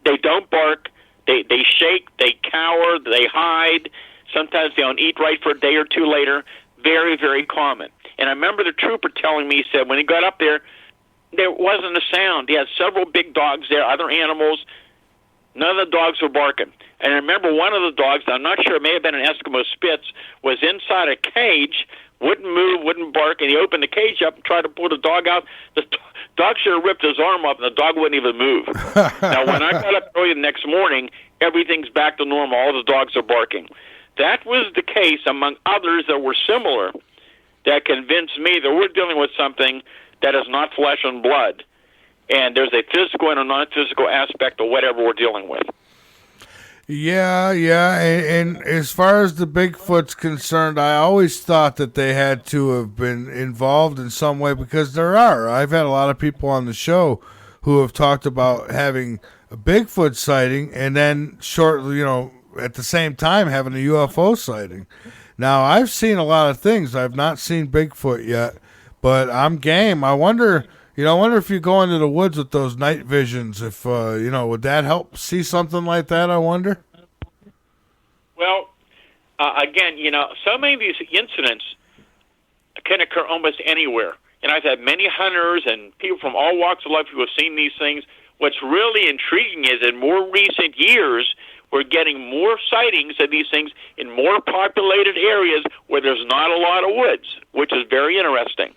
Speaker 2: they don't bark, they shake, they cower, they hide. Sometimes they don't eat right for a day or two later. Very, very common. And I remember the trooper telling me, he said when he got up there wasn't a sound. He had several big dogs there, other animals. None of the dogs were barking. And I remember one of the dogs, I'm not sure, it may have been an Eskimo Spitz, was inside a cage, wouldn't move, wouldn't bark, and he opened the cage up and tried to pull the dog out. The dog should have ripped his arm up, and the dog wouldn't even move. Now, when I got up early the next morning, everything's back to normal. All the dogs are barking. That was the case, among others that were similar, that convinced me that we're dealing with something that is not flesh and blood, and there's a physical and a non-physical aspect of whatever we're dealing with.
Speaker 1: Yeah, and as far as the Bigfoot's concerned, I always thought that they had to have been involved in some way, because there are. I've had a lot of people on the show who have talked about having a Bigfoot sighting and then shortly, at the same time having a UFO sighting. Now, I've seen a lot of things. I've not seen Bigfoot yet, but I'm game. I wonder if you go into the woods with those night visions, if, would that help see something like that, I wonder?
Speaker 2: Well, again, so many of these incidents can occur almost anywhere. And I've had many hunters and people from all walks of life who have seen these things. What's really intriguing is in more recent years, we're getting more sightings of these things in more populated areas where there's not a lot of woods, which is very interesting.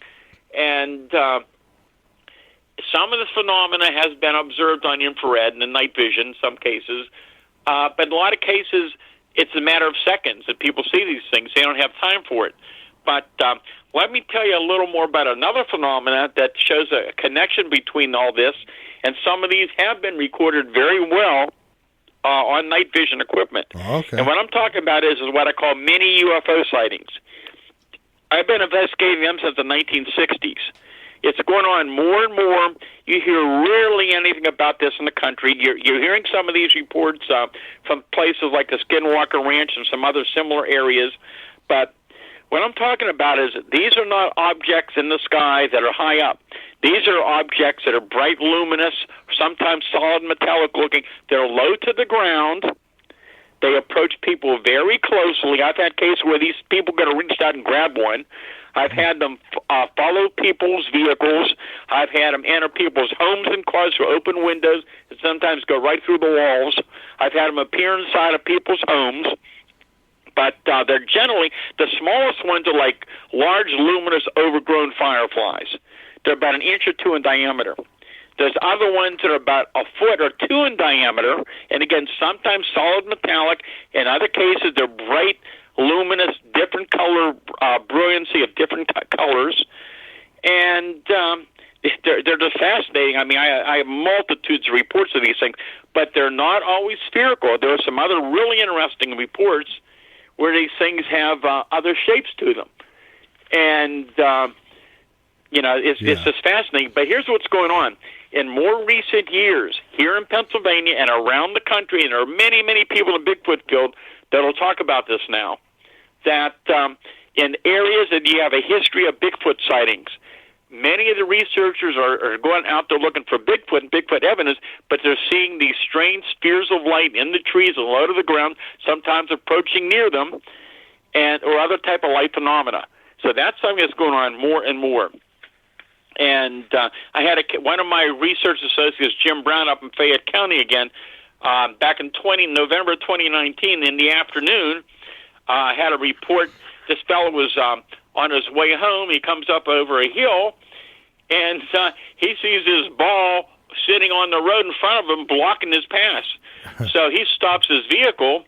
Speaker 2: And some of the phenomena has been observed on infrared and in night vision in some cases, but in a lot of cases, it's a matter of seconds that people see these things. They don't have time for it. But let me tell you a little more about another phenomena that shows a connection between all this, and some of these have been recorded very well on night vision equipment.
Speaker 1: Okay.
Speaker 2: And what I'm talking about is what I call mini UFO sightings. I've been investigating them since the 1960s. it's going on more and more. You hear rarely anything about this in the country. You're hearing some of these reports from places like the Skinwalker Ranch and some other similar areas. But what I'm talking about is these are not objects in the sky that are high up. These are objects that are bright, luminous, sometimes solid metallic looking. They're low to the ground. They approach people very closely. I've had cases where these people could have reached out and grabbed one. I've had them follow people's vehicles. I've had them enter people's homes and cars through open windows and sometimes go right through the walls. I've had them appear inside of people's homes. But they're generally, the smallest ones are like large, luminous, overgrown fireflies. They're about 1 inch or 2 in diameter. There's other ones that are about 1 foot or 2 in diameter, and again, sometimes solid metallic. In other cases, they're bright, luminous, different color, brilliancy of different colors. And they're just fascinating. I mean, I have multitudes of reports of these things, but they're not always spherical. There are some other really interesting reports where these things have other shapes to them. And, it's just fascinating. But here's what's going on. In more recent years, here in Pennsylvania and around the country, and there are many, many people in the Bigfoot field that will talk about this now, that in areas that you have a history of Bigfoot sightings, many of the researchers are going out there looking for Bigfoot and Bigfoot evidence, but they're seeing these strange spheres of light in the trees and low to the ground, sometimes approaching near them, or other type of light phenomena. So that's something that's going on more and more. And I had one of my research associates, Jim Brown, up in Fayette County again, back in November 2019 in the afternoon, had a report. This fellow was on his way home. He comes up over a hill, and he sees this ball sitting on the road in front of him, blocking his pass. So he stops his vehicle.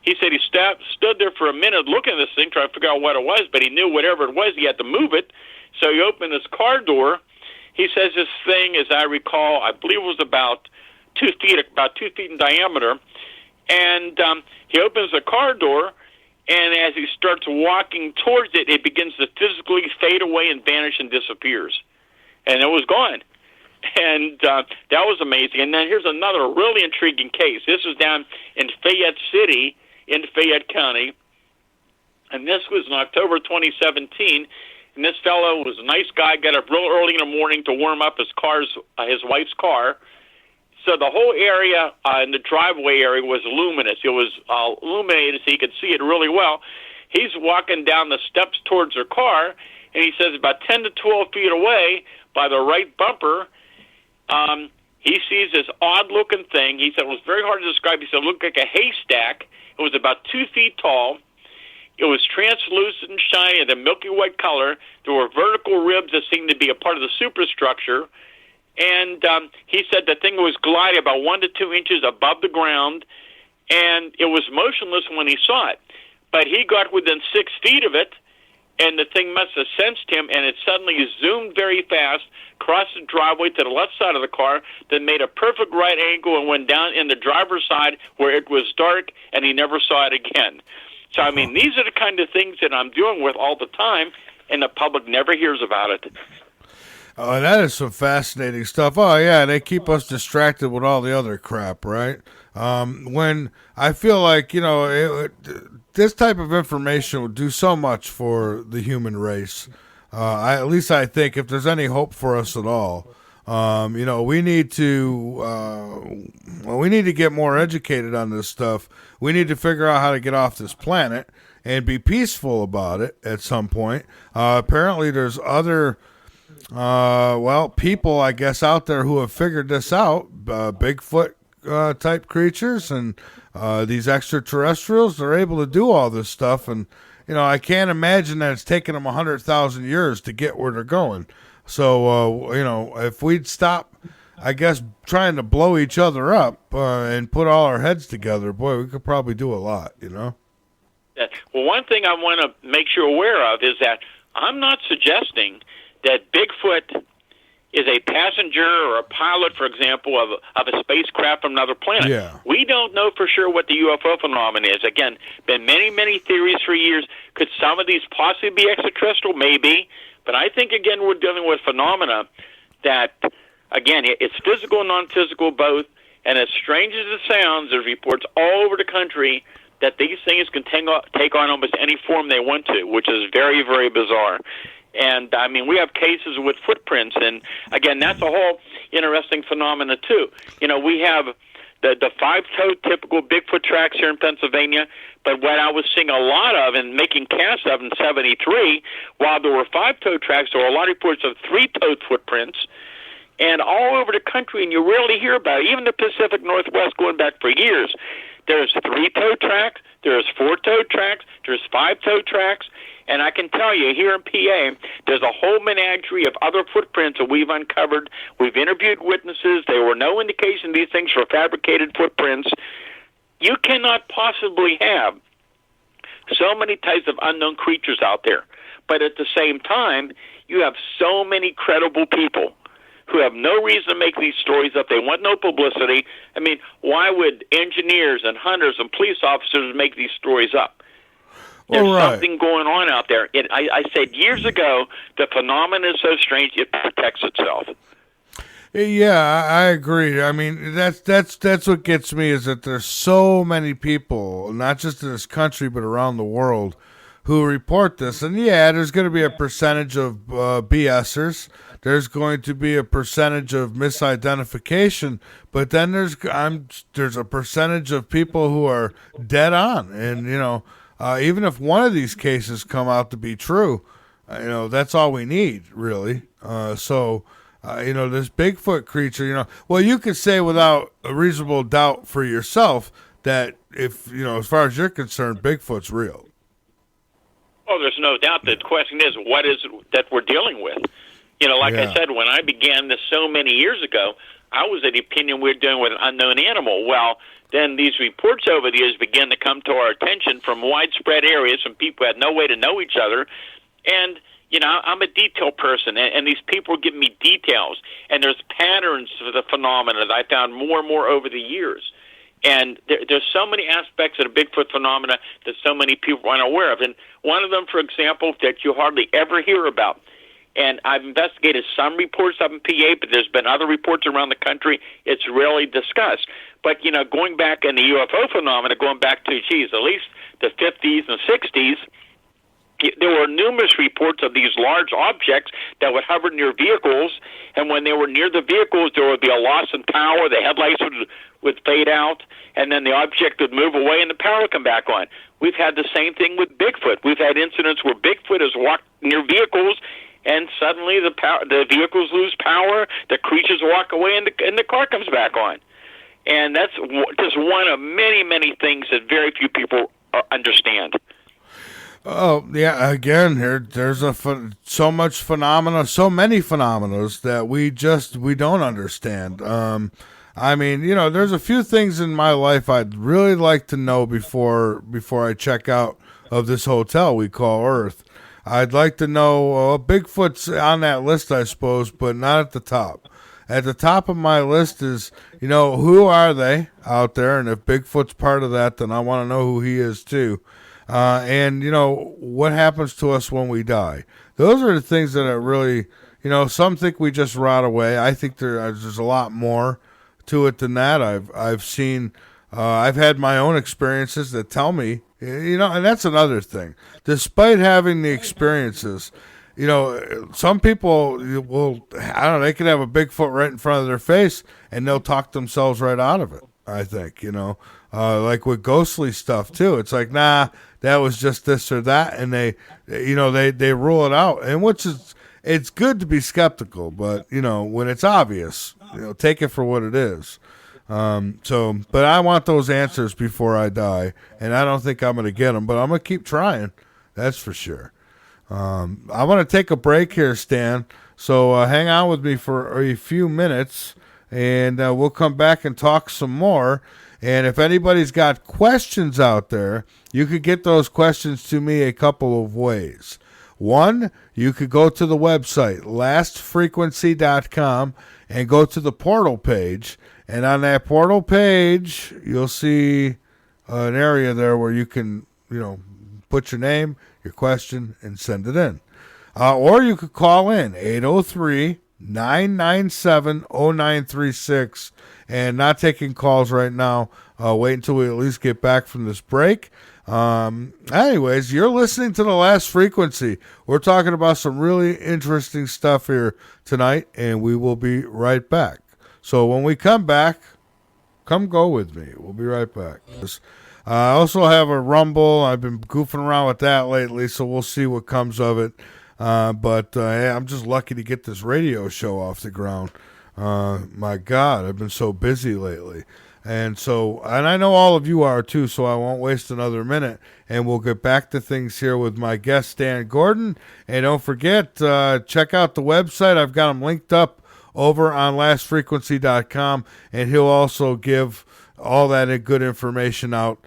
Speaker 2: He said he stood there for a minute looking at this thing, trying to figure out what it was, but he knew whatever it was, he had to move it. So he opened his car door. He says this thing, as I recall, I believe it was about 2 feet in diameter. And he opens the car door, and as he starts walking towards it, it begins to physically fade away and vanish and disappears. And it was gone. And that was amazing. And then here's another really intriguing case. This is down in Fayette City in Fayette County. And this was in October 2017. And this fellow was a nice guy, got up real early in the morning to warm up his wife's car. So the whole area in the driveway area was luminous. It was illuminated so you could see it really well. He's walking down the steps towards her car, and he says about 10 to 12 feet away by the right bumper, he sees this odd-looking thing. He said it was very hard to describe. He said it looked like a haystack. It was about 2 feet tall. It was translucent and shiny and a milky white color. There were vertical ribs that seemed to be a part of the superstructure. And he said the thing was gliding about 1 to 2 inches above the ground, and it was motionless when he saw it. But he got within 6 feet of it, and the thing must have sensed him, and it suddenly zoomed very fast, crossed the driveway to the left side of the car, then made a perfect right angle and went down in the driver's side where it was dark, and he never saw it again. So, I mean, these are the kind of things that I'm dealing with all the time, and the public never hears about it.
Speaker 1: Oh, that is some fascinating stuff. Oh, yeah, they keep us distracted with all the other crap, right? When I feel like, this type of information would do so much for the human race. At least I think if there's any hope for us at all, we need to get more educated on this stuff. We need to figure out how to get off this planet and be peaceful about it at some point. Apparently there's other, people, I guess, out there who have figured this out, Bigfoot type creatures and these extraterrestrials. They're able to do all this stuff, and I can't imagine that it's taken them 100,000 years to get where they're going. So if we'd stop, I guess, trying to blow each other up and put all our heads together, boy, we could probably do a lot.
Speaker 2: Yeah. Well, one thing I want to make you aware of is that I'm not suggesting that Bigfoot is a passenger or a pilot, for example, of a spacecraft from another planet.
Speaker 1: Yeah.
Speaker 2: We don't know for sure what the UFO phenomenon is. Again, been many, many theories for years. Could some of these possibly be extraterrestrial? Maybe. But I think, again, we're dealing with phenomena that, again, it's physical and non-physical both, and as strange as it sounds, there's reports all over the country that these things can take on almost any form they want to, which is very, very bizarre. And, I mean, we have cases with footprints, and, again, that's a whole interesting phenomena, too. You know, we have the five-toed typical Bigfoot tracks here in Pennsylvania, but what I was seeing a lot of and making casts of in 73, while there were five-toed tracks, there were a lot of reports of three-toed footprints, and all over the country, and you rarely hear about it. Even the Pacific Northwest going back for years, there's three-toed tracks, there's four-toed tracks, there's five-toed tracks, and I can tell you, here in PA, there's a whole menagerie of other footprints that we've uncovered. We've interviewed witnesses. There were no indication these things were fabricated footprints. You cannot possibly have so many types of unknown creatures out there. But at the same time, you have so many credible people who have no reason to make these stories up. They want no publicity. I mean, why would engineers and hunters and police officers make these stories up? There's something going on out there. I said years ago, the phenomenon is so strange, it protects itself.
Speaker 1: Yeah, I agree. I mean, that's what gets me is that there's so many people, not just in this country, but around the world, who report this. And yeah, there's going to be a percentage of BSers. There's going to be a percentage of misidentification, but then there's a percentage of people who are dead on. And, you know, even if one of these cases come out to be true, you know, that's all we need, really. You know, this Bigfoot creature, you know, well, you could say without a reasonable doubt for yourself that if, you know, as far as you're concerned, Bigfoot's real.
Speaker 2: Oh, there's no doubt. The question is, what is it that we're dealing with? You know, like I said, when I began this so many years ago, I was of the opinion we're dealing with an unknown animal. Well, then these reports over the years began to come to our attention from widespread areas, from people who had no way to know each other. And, you know, I'm a detail person, and these people are giving me details. And there's patterns of the phenomena that I found more and more over the years. And there's so many aspects of the Bigfoot phenomena that so many people aren't aware of. And one of them, for example, that you hardly ever hear about, and I've investigated some reports up in PA, but there's been other reports around the country, it's rarely discussed. But, you know, going back in the UFO phenomena, going back to, at least the 50s and 60s, there were numerous reports of these large objects that would hover near vehicles, and when they were near the vehicles, there would be a loss in power, the headlights would fade out, and then the object would move away and the power would come back on. We've had the same thing with Bigfoot. We've had incidents where Bigfoot has walked near vehicles, and suddenly the vehicles lose power, the creatures walk away, and the car comes back on. And that's just one of many, many things that very few people understand.
Speaker 1: Oh, yeah, again, there's so much phenomena, so many phenomena that we don't understand. I mean, you know, there's a few things in my life I'd really like to know before I check out of this hotel we call Earth. I'd like to know, Bigfoot's on that list, I suppose, but not at the top. At the top of my list is, you know, who are they out there? And if Bigfoot's part of that, then I want to know who he is too. And, you know, what happens to us when we die? Those are the things that are really, you know, some think we just rot away. I think there's a lot more to it than that. I've seen, I've had my own experiences that tell me, you know, and that's another thing. Despite having the experiences, you know, some people will, I don't know, they could have a Bigfoot right in front of their face and they'll talk themselves right out of it, I think, you know. Like with ghostly stuff too. It's like, nah, that was just this or that, and they rule it out. And it's good to be skeptical, but you know, when it's obvious, you know, take it for what it is. But I want those answers before I die, and I don't think I'm going to get them, but I'm going to keep trying. That's for sure. I want to take a break here, Stan. So hang on with me for a few minutes, and we'll come back and talk some more. And if anybody's got questions out there, you could get those questions to me a couple of ways. One, you could go to the website, lastfrequency.com, and go to the portal page. And on that portal page, you'll see an area there where you can, you know, put your name, your question, and send it in. Or you could call in 803-997-0936. And not taking calls right now. Wait until we at least get back from this break. Anyways, you're listening to The Last Frequency. We're talking about some really interesting stuff here tonight, and we will be right back. So when we come back, come go with me. We'll be right back. I also have a Rumble. I've been goofing around with that lately, so we'll see what comes of it. But hey, I'm just lucky to get this radio show off the ground. My God, I've been so busy lately. And I know all of you are too, so I won't waste another minute. And we'll get back to things here with my guest, Stan Gordon. And don't forget, check out the website. I've got him linked up over on lastfrequency.com. And he'll also give all that good information out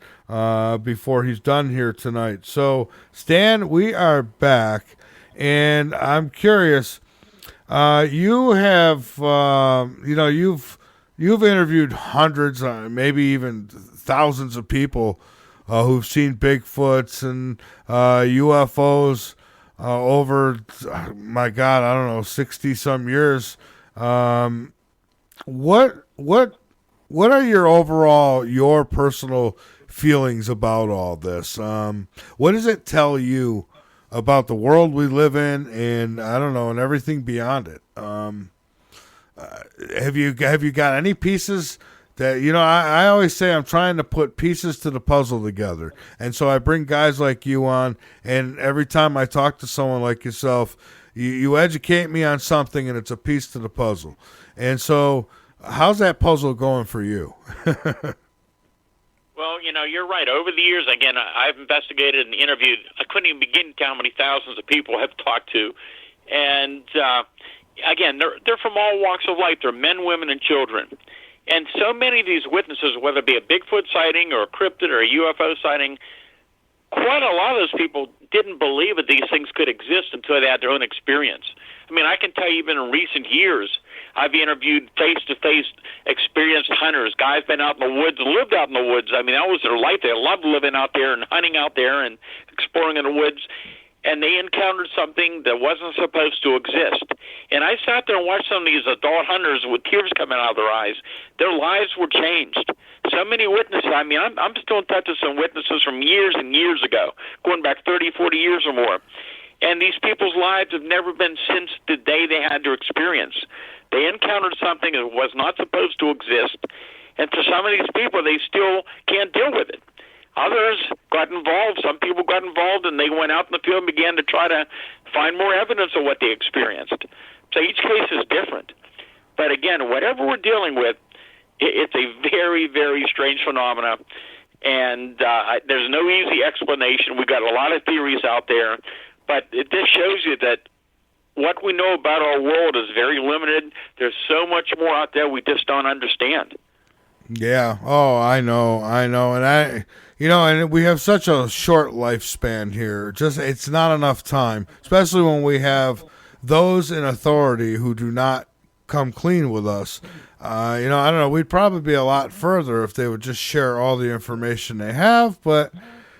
Speaker 1: before he's done here tonight. So, Stan, we are back. And I'm curious, you have, you've interviewed hundreds, maybe even thousands of people who've seen Bigfoots and UFOs over, my God, I don't know, 60 some years. What are your personal feelings about all this? What does it tell you about the world we live in, and I don't know, and everything beyond it? Have you got any pieces that, I always say I'm trying to put pieces to the puzzle together. And so I bring guys like you on, and every time I talk to someone like yourself, you educate me on something, and it's a piece to the puzzle. And so how's that puzzle going for you?
Speaker 2: Well, you're right. Over the years, again, I've investigated and interviewed. I couldn't even begin to count how many thousands of people I've talked to. And, again, they're from all walks of life. They're men, women, and children. And so many of these witnesses, whether it be a Bigfoot sighting or a cryptid or a UFO sighting, quite a lot of those people didn't believe that these things could exist until they had their own experience. I mean, I can tell you even in recent years, I've interviewed face-to-face experienced hunters, guys been out in the woods, lived out in the woods. I mean, that was their life. They loved living out there and hunting out there and exploring in the woods. And they encountered something that wasn't supposed to exist. And I sat there and watched some of these adult hunters with tears coming out of their eyes. Their lives were changed. So many witnesses. I mean, I'm still in touch with some witnesses from years and years ago, going back 30, 40 years or more. And these people's lives have never been since the day they had their experience. They encountered something that was not supposed to exist. And for some of these people, they still can't deal with it. Others got involved. Some people got involved, and they went out in the field and began to try to find more evidence of what they experienced. So each case is different. But again, whatever we're dealing with, it's a very, very strange phenomena. And there's no easy explanation. We've got a lot of theories out there. But it just shows you that what we know about our world is very limited. There's so much more out there we just don't understand.
Speaker 1: Yeah. Oh, I know. And and we have such a short lifespan here. It's not enough time, especially when we have those in authority who do not come clean with us. I don't know. We'd probably be a lot further if they would just share all the information they have. But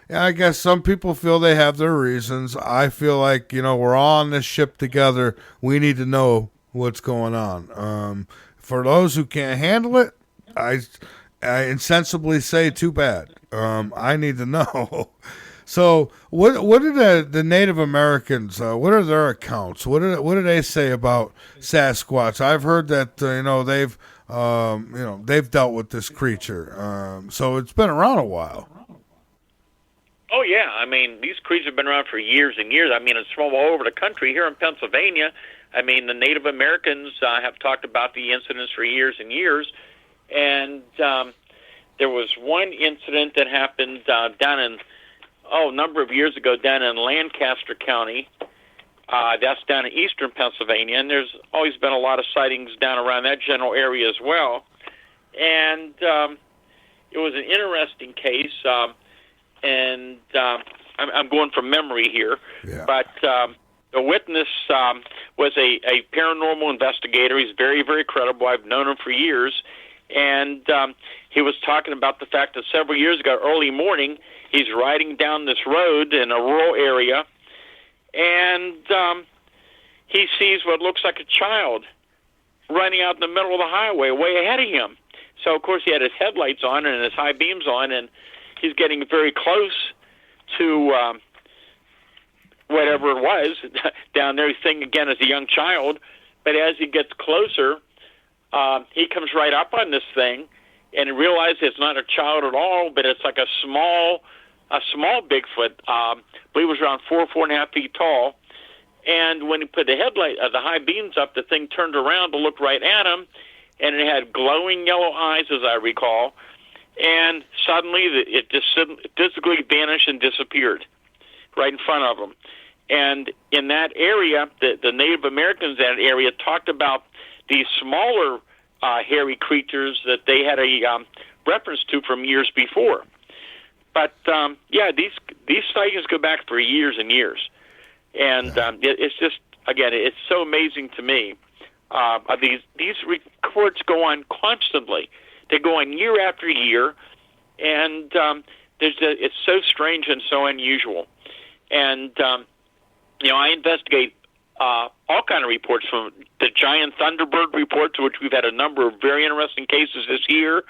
Speaker 1: I guess some people feel they have their reasons. I feel like, we're all on this ship together. We need to know what's going on. For those who can't handle it, I insensibly say too bad. I need to know. So what are the Native Americans? What are their accounts? What do they say about Sasquatch? I've heard that they've dealt with this creature. So it's been around a while.
Speaker 2: Oh yeah, I mean these creatures have been around for years and years. I mean it's from all over the country. Here in Pennsylvania, I mean the Native Americans have talked about the incidents for years and years. And there was one incident that happened down in, a number of years ago down in Lancaster County. That's down in eastern Pennsylvania, and there's always been a lot of sightings down around that general area as well. And it was an interesting case, and I'm going from memory here, but the witness was a paranormal investigator. He's very, very credible. I've known him for years. And he was talking about the fact that several years ago, early morning, he's riding down this road in a rural area, and he sees what looks like a child running out in the middle of the highway way ahead of him. So, of course, he had his headlights on and his high beams on, and he's getting very close to whatever it was down there. He's thinking again as a young child, but as he gets closer, he comes right up on this thing and realizes it's not a child at all, but it's like a small Bigfoot. I believe it was around 4.5 feet tall. And when he put the the high beams up, the thing turned around to look right at him, and it had glowing yellow eyes, as I recall. And suddenly it just physically vanished and disappeared right in front of him. And in that area, the Native Americans in that area talked about these smaller hairy creatures that they had a reference to from years before. But these sightings go back for years and years, and it's just, again, it's so amazing to me. These reports go on constantly; they go on year after year, and it's so strange and so unusual. And I investigate all kind of reports, from the giant Thunderbird reports, which we've had a number of very interesting cases this year.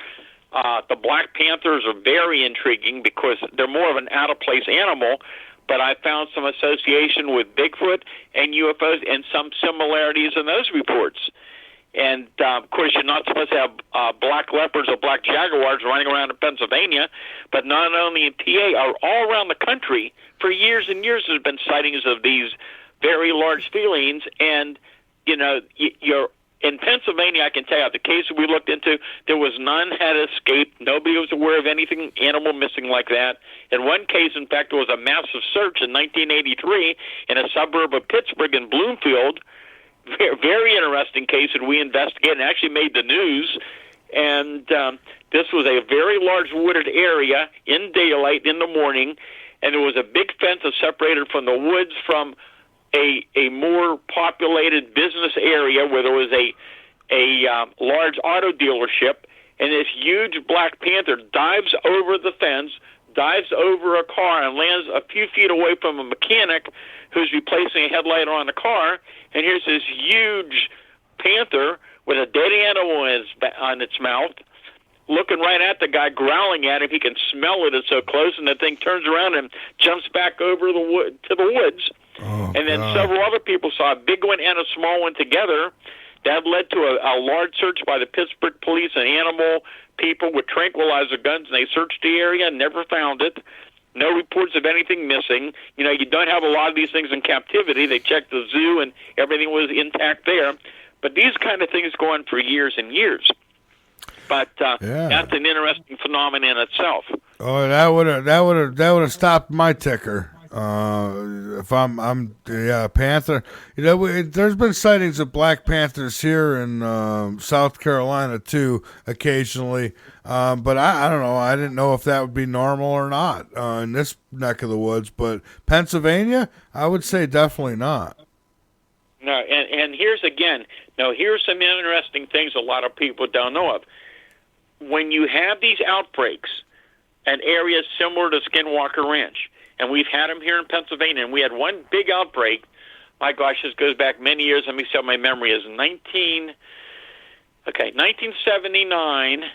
Speaker 2: The Black Panthers are very intriguing because they're more of an out-of-place animal, but I found some association with Bigfoot and UFOs and some similarities in those reports. And, of course, you're not supposed to have black leopards or black jaguars running around in Pennsylvania, but not only in PA, all around the country, for years and years there's been sightings of these very large felines. And, you're in Pennsylvania, I can tell you, the case we looked into, there was none had escaped. Nobody was aware of anything animal missing like that. In one case, in fact, there was a massive search in 1983 in a suburb of Pittsburgh in Bloomfield. Very interesting case that we investigated and actually made the news. And this was a very large wooded area in daylight in the morning, and there was a big fence that separated from the woods from a more populated business area where there was a large auto dealership, and this huge black panther dives over the fence, dives over a car, and lands a few feet away from a mechanic who's replacing a headlight on the car. And here's this huge panther with a dead animal on its mouth, looking right at the guy, growling at him. He can smell it. It's so close, and the thing turns around and jumps back over to the woods.
Speaker 1: Oh,
Speaker 2: and then
Speaker 1: God.
Speaker 2: several other people saw a big one and a small one together. That led to a large search by the Pittsburgh police and animal people with tranquilizer guns, and they searched the area and never found it. No reports of anything missing. You don't have a lot of these things in captivity. They checked the zoo, and everything was intact there. But these kind of things go on for years and years. But that's an interesting phenomenon in itself.
Speaker 1: Oh, that would have stopped my ticker. If I'm Panther. There's been sightings of black panthers here in South Carolina too, occasionally. But I don't know. I didn't know if that would be normal or not in this neck of the woods. But Pennsylvania, I would say definitely not.
Speaker 2: No, and here's some interesting things a lot of people don't know of. When you have these outbreaks in areas similar to Skinwalker Ranch, and we've had them here in Pennsylvania, and we had one big outbreak. My gosh, this goes back many years. Let me see what my memory is. 1979,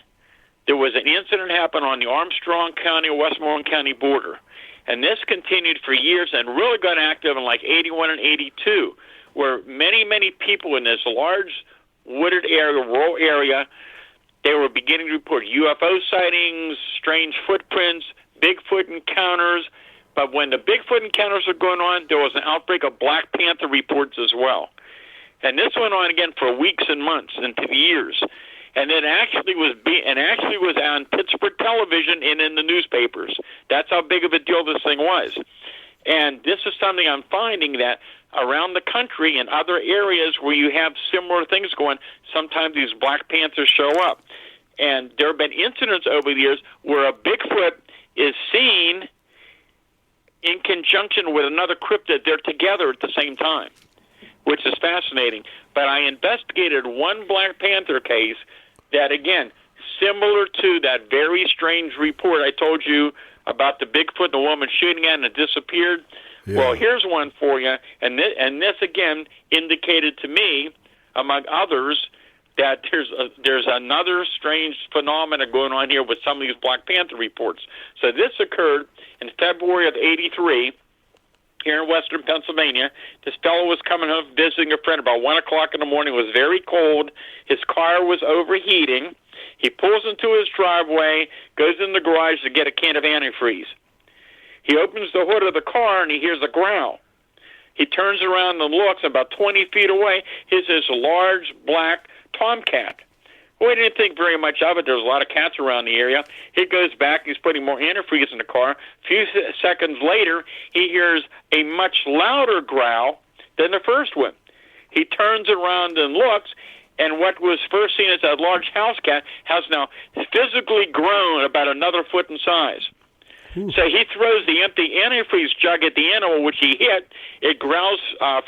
Speaker 2: there was an incident happened on the Armstrong County, Westmoreland County border. And this continued for years and really got active in like 81 and 82, where many, many people in this large wooded area, rural area, they were beginning to report UFO sightings, strange footprints, Bigfoot encounters. But when the Bigfoot encounters were going on, there was an outbreak of Black Panther reports as well. And this went on again for weeks and months into years. And it actually was on Pittsburgh television and in the newspapers. That's how big of a deal this thing was. And this is something I'm finding that around the country and other areas where you have similar things going, sometimes these Black Panthers show up. And there have been incidents over the years where a Bigfoot is seen in conjunction with another cryptid. They're together at the same time, which is fascinating. But I investigated one Black Panther case that, again, similar to that very strange report I told you about the Bigfoot, the woman shooting at and it disappeared.
Speaker 1: Yeah.
Speaker 2: Well, here's one for you, and this again indicated to me, among others, that there's another strange phenomena going on here with some of these Black Panther reports. So this occurred in February of '83 here in western Pennsylvania. This fellow was coming home visiting a friend about 1 o'clock in the morning. It was very cold. His car was overheating. He pulls into his driveway, goes in the garage to get a can of antifreeze. He opens the hood of the car, and he hears a growl. He turns around and looks. About 20 feet away, here's this large black tomcat. Well, he didn't think very much of it. There was a lot of cats around the area. He goes back. He's putting more antifreeze in the car. A few seconds later, he hears a much louder growl than the first one. He turns around and looks, and what was first seen as a large house cat has now physically grown about another foot in size. So he throws the empty antifreeze jug at the animal, which he hit. It growls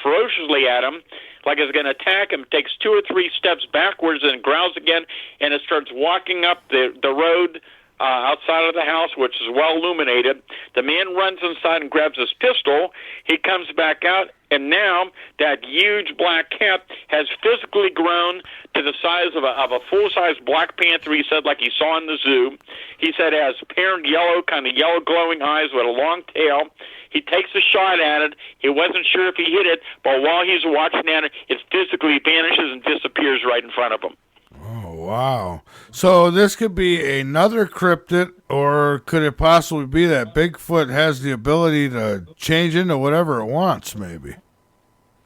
Speaker 2: ferociously at him, like it's going to attack him, takes 2 or 3 steps backwards and growls again, and it starts walking up the road outside of the house, which is well illuminated. The man runs inside and grabs his pistol. He comes back out, and now that huge black cat has physically grown to the size of a full-size Black Panther, he said, like he saw in the zoo. He said it has apparent yellow, kind of yellow glowing eyes with a long tail. He takes a shot at it. He wasn't sure if he hit it, but while he's watching at it, it physically vanishes and disappears right in front of him.
Speaker 1: Oh, wow. So this could be another cryptid, or could it possibly be that Bigfoot has the ability to change into whatever it wants, maybe?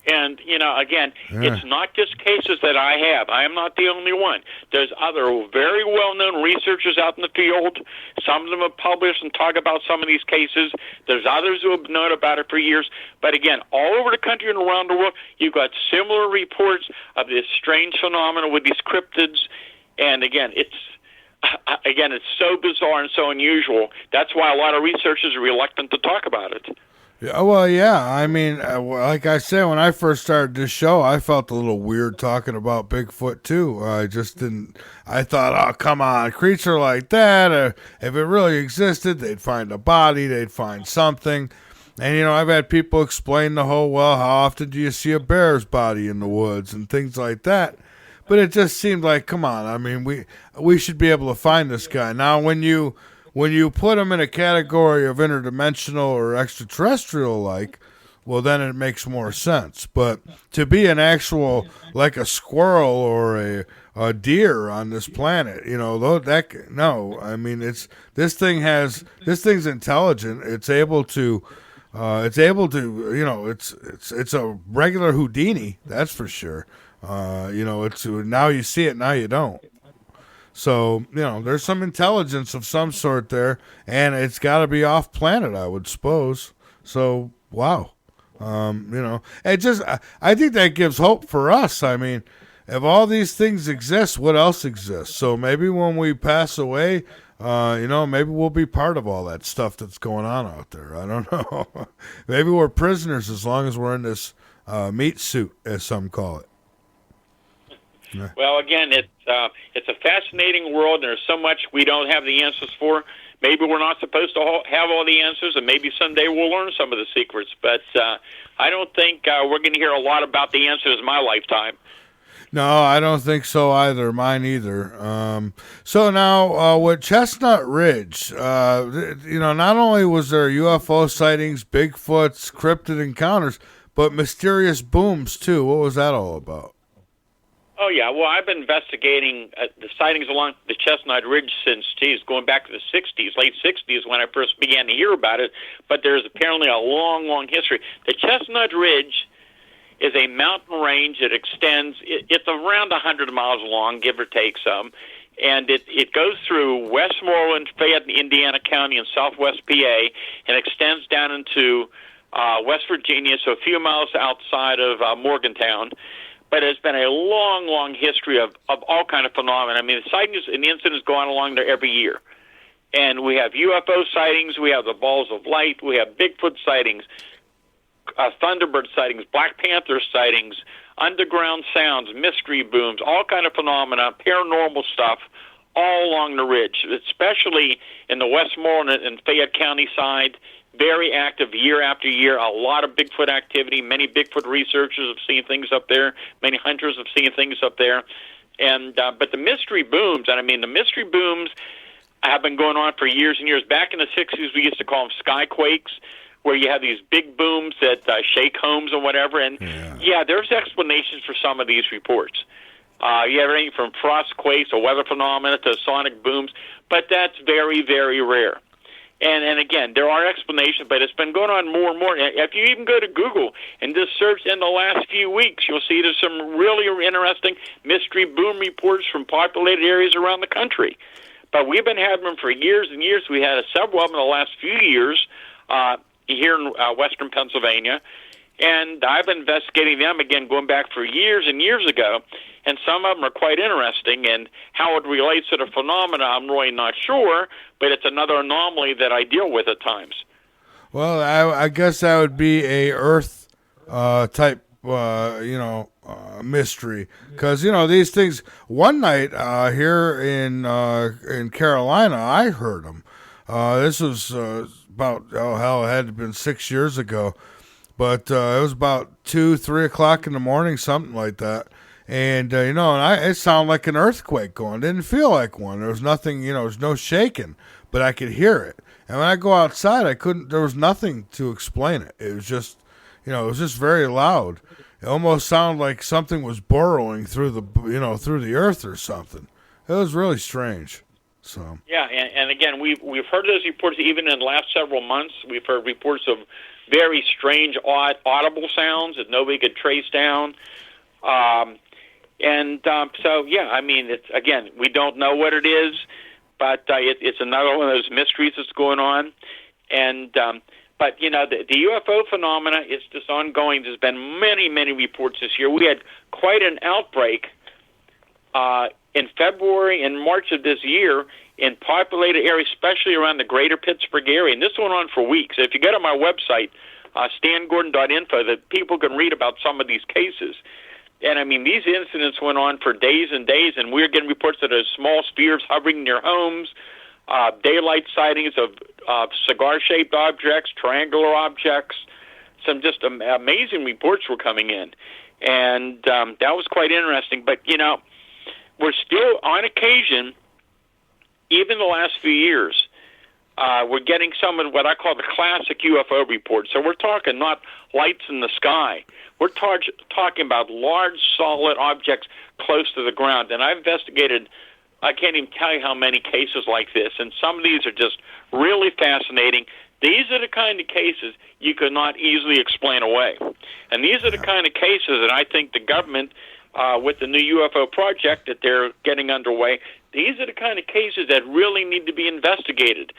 Speaker 2: And, again, It's not just cases that I have. I am not the only one. There's other very well-known researchers out in the field. Some of them have published and talk about some of these cases. There's others who have known about it for years. But, again, all over the country and around the world, you've got similar reports of this strange phenomenon with these cryptids. And, again, it's so bizarre and so unusual. That's why a lot of researchers are reluctant to talk about it.
Speaker 1: Yeah, well, yeah. I mean, like I said, when I first started this show, I felt a little weird talking about Bigfoot, too. I just didn't. I thought, oh, come on, a creature like that, if it really existed, they'd find a body, they'd find something. And, I've had people explain the whole, well, how often do you see a bear's body in the woods and things like that. But it just seemed like, come on, I mean, we should be able to find this guy. Now, when you put him in a category of interdimensional or extraterrestrial-like, well, then it makes more sense. But to be an actual, like a squirrel or a deer on this planet, no. I mean, this thing's intelligent. It's able to, it's a regular Houdini, that's for sure. It's now you see it, now you don't. So, there's some intelligence of some sort there, and it's got to be off planet, I would suppose. So, wow. I think that gives hope for us. I mean, if all these things exist, what else exists? So maybe when we pass away, maybe we'll be part of all that stuff that's going on out there. I don't know. Maybe we're prisoners as long as we're in this meat suit, as some call it.
Speaker 2: Well, again, it's a fascinating world. There's so much we don't have the answers for. Maybe we're not supposed to have all the answers, and maybe someday we'll learn some of the secrets. But I don't think we're going to hear a lot about the answers in my lifetime.
Speaker 1: No, I don't think so either. Mine either. So now with Chestnut Ridge, not only was there UFO sightings, Bigfoots, cryptid encounters, but mysterious booms too. What was that all about?
Speaker 2: Oh, yeah. Well, I've been investigating the sightings along the Chestnut Ridge since, going back to the 60s, late 60s when I first began to hear about it. But there's apparently a long, long history. The Chestnut Ridge is a mountain range that extends, it's around 100 miles long, give or take some. And it goes through Westmoreland, Fayette, Indiana County, and southwest PA, and extends down into West Virginia, so a few miles outside of Morgantown. But it's been a long, long history of all kind of phenomena. I mean, the sightings and the incidents go on along there every year. And we have UFO sightings, we have the balls of light, we have Bigfoot sightings, Thunderbird sightings, Black Panther sightings, underground sounds, mystery booms, all kind of phenomena, paranormal stuff, all along the ridge, especially in the Westmoreland and Fayette County side. Very active year after year. A lot of Bigfoot activity. Many Bigfoot researchers have seen things up there. Many hunters have seen things up there. And but the mystery booms, and I mean the mystery booms have been going on for years and years. Back in the 60s, we used to call them skyquakes, where you have these big booms that shake homes and whatever. And yeah, there's explanations for some of these reports. You have everything from frost quakes or weather phenomena to sonic booms, but that's very, very rare. And again, there are explanations, but it's been going on more and more. If you even go to Google and just search in the last few weeks, you'll see there's some really interesting mystery boom reports from populated areas around the country. But we've been having them for years and years. We had several of them in the last few years here in western Pennsylvania. And I've been investigating them, again, going back for years and years ago. And some of them are quite interesting. And how it relates to the phenomena, I'm really not sure. But it's another anomaly that I deal with at times.
Speaker 1: Well, I guess that would be a Earth type, mystery. Because, these things, one night here in Carolina, I heard them. This was about, it had been 6 years ago. But it was about 2, 3 o'clock in the morning, something like that. And, it sounded like an earthquake going. It didn't feel like one. There was nothing, there was no shaking, but I could hear it. And when I go outside, there was nothing to explain it. It was just, it was just very loud. It almost sounded like something was burrowing through through the earth or something. It was really strange. So. Yeah,
Speaker 2: and again, we've heard those reports even in the last several months. We've heard reports of very strange, audible sounds that nobody could trace down. Again, we don't know what it is, but it's another one of those mysteries that's going on. And but the UFO phenomena is just ongoing. There's been many, many reports this year. We had quite an outbreak in February and March of this year in populated areas, especially around the greater Pittsburgh area. And this went on for weeks. If you go to my website, stangordon.info, that people can read about some of these cases. And, I mean, these incidents went on for days and days, and we were getting reports of those small spheres hovering near homes, daylight sightings of cigar-shaped objects, triangular objects. Some just amazing reports were coming in. And that was quite interesting. But, we're still, on occasion, even the last few years, we're getting some of what I call the classic UFO reports. So we're talking not lights in the sky. We're talking about large, solid objects close to the ground. And I've investigated, I can't even tell you how many cases like this. And some of these are just really fascinating. These are the kind of cases you could not easily explain away. And these are the kind of cases that I think the government, with the new UFO project that they're getting underway, these are the kind of cases that really need to be investigated.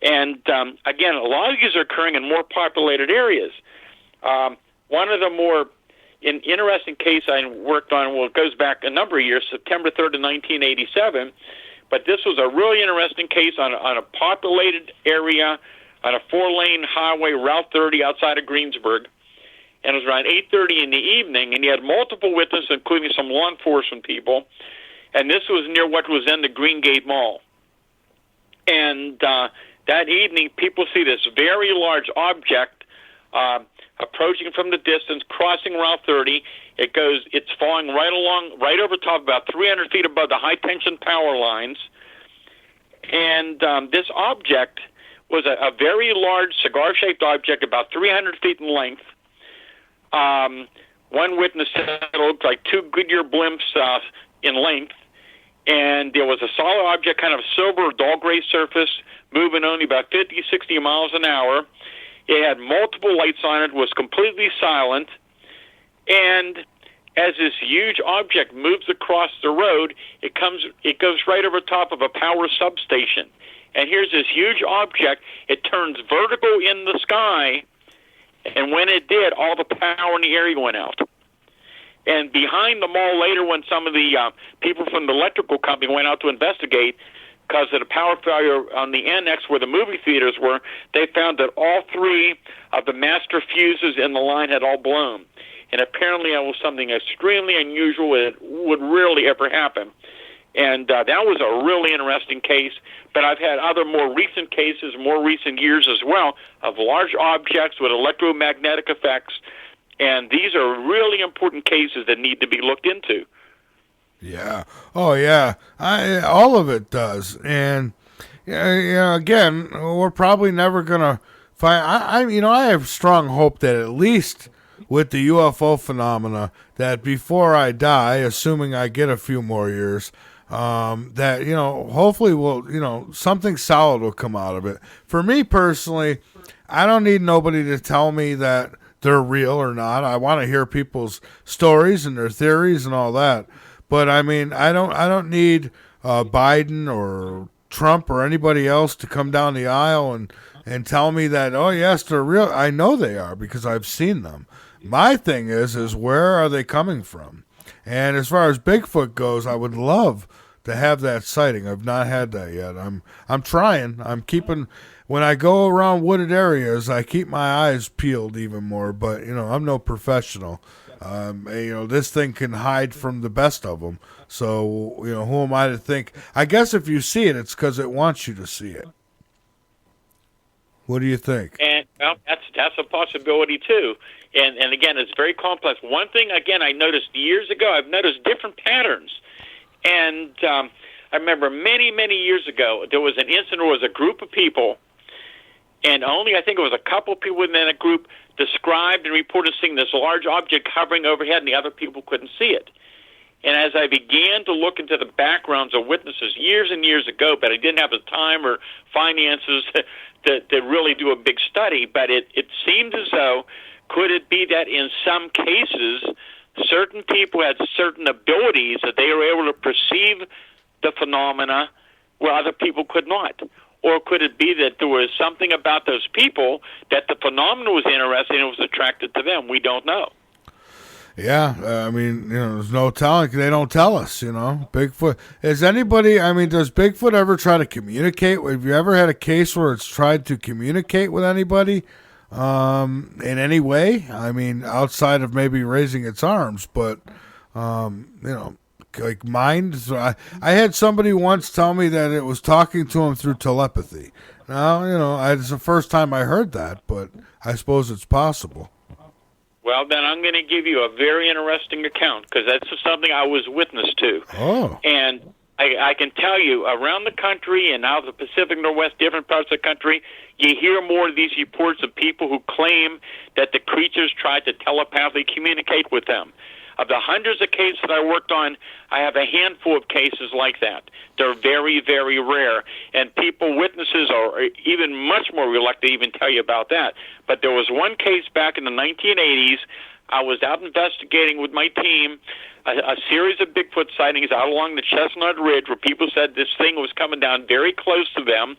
Speaker 2: And, again, a lot of these are occurring in more populated areas. One of the more interesting case I worked on, it goes back a number of years, September 3rd of 1987, but this was a really interesting case on a populated area on a 4-lane highway, Route 30 outside of Greensburg. And it was around 8:30 in the evening, and you had multiple witnesses, including some law enforcement people. And this was near what was then the Green Gate Mall. And that evening, people see this very large object approaching from the distance, crossing Route 30. It's falling right over top, about 300 feet above the high-tension power lines. And this object was a very large cigar-shaped object, about 300 feet in length. One witness said it looked like 2 Goodyear blimps in length, and there was a solid object, kind of silver, dull gray surface, moving only about 50, 60 miles an hour. It had multiple lights on it, was completely silent, and as this huge object moves across the road, it goes right over top of a power substation. And here's this huge object. It turns vertical in the sky, and when it did, all the power in the area went out. And behind the mall later, when some of the people from the electrical company went out to investigate, because of the power failure on the annex where the movie theaters were, they found that all 3 of the master fuses in the line had all blown. And apparently that was something extremely unusual that would rarely ever happen. And that was a really interesting case. But I've had other more recent cases, more recent years as well, of large objects with electromagnetic effects. And these are really important cases that need to be looked into.
Speaker 1: Yeah. Oh, yeah. All of it does. And, again, we're probably never going to find. I have strong hope that at least with the UFO phenomena, that before I die, assuming I get a few more years, that, hopefully something solid will come out of it. For me personally, I don't need nobody to tell me that they're real or not. I want to hear people's stories and their theories and all that. But I mean, I don't need Biden or Trump or anybody else to come down the aisle and tell me that, oh yes, they're real. I know they are because I've seen them. My thing is where are they coming from? And as far as Bigfoot goes, I would love to have that sighting. I've not had that yet. I'm trying. I'm keeping. When I go around wooded areas, I keep my eyes peeled even more. But I'm no professional. This thing can hide from the best of them. So who am I to think? I guess if you see it, it's because it wants you to see it. What do you think?
Speaker 2: And that's a possibility too. And again, it's very complex. One thing, again, I noticed years ago, I've noticed different patterns. And I remember many, many years ago, there was an incident where it was a group of people, and only, I think it was a couple of people within that group described and reported seeing this large object hovering overhead, and the other people couldn't see it. And as I began to look into the backgrounds of witnesses years and years ago, but I didn't have the time or finances to really do a big study, but it seemed as though, could it be that in some cases, certain people had certain abilities that they were able to perceive the phenomena where other people could not? Or could it be that there was something about those people that the phenomena was interesting and it was attracted to them? We don't know.
Speaker 1: Yeah, there's no telling. They don't tell us, Bigfoot. Does Bigfoot ever try to communicate? Have you ever had a case where it's tried to communicate with anybody in any way? I mean, outside of maybe raising its arms, but, like mind. So I had somebody once tell me that it was talking to him through telepathy. Now, it's the first time I heard that, but I suppose it's possible.
Speaker 2: Well, then I'm going to give you a very interesting account because that's something I was witness to.
Speaker 1: Oh.
Speaker 2: And I can tell you, around the country and now the Pacific Northwest, different parts of the country, you hear more of these reports of people who claim that the creatures tried to telepathically communicate with them. Of the hundreds of cases that I worked on, I have a handful of cases like that. They're very, very rare. And witnesses are even much more reluctant to even tell you about that. But there was one case back in the 1980s. I was out investigating with my team a series of Bigfoot sightings out along the Chestnut Ridge where people said this thing was coming down very close to them.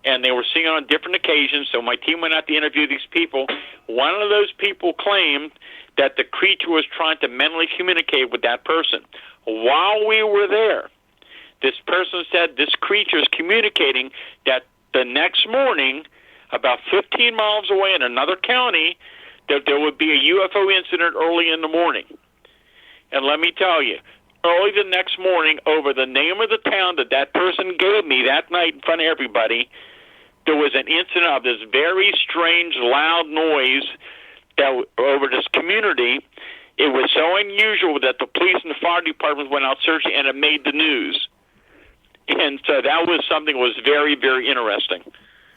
Speaker 2: And they were seeing it on different occasions. So my team went out to interview these people. One of those people claimed that the creature was trying to mentally communicate with that person. While we were there, this person said this creature is communicating that the next morning, about 15 miles away in another county, that there would be a UFO incident early in the morning. And let me tell you, early the next morning, over the name of the town that person gave me that night in front of everybody, there was an incident of this very strange, loud noise that over this community. It was so unusual that the police and the fire department went out searching, and it made the news. And so that was something that was very, very interesting.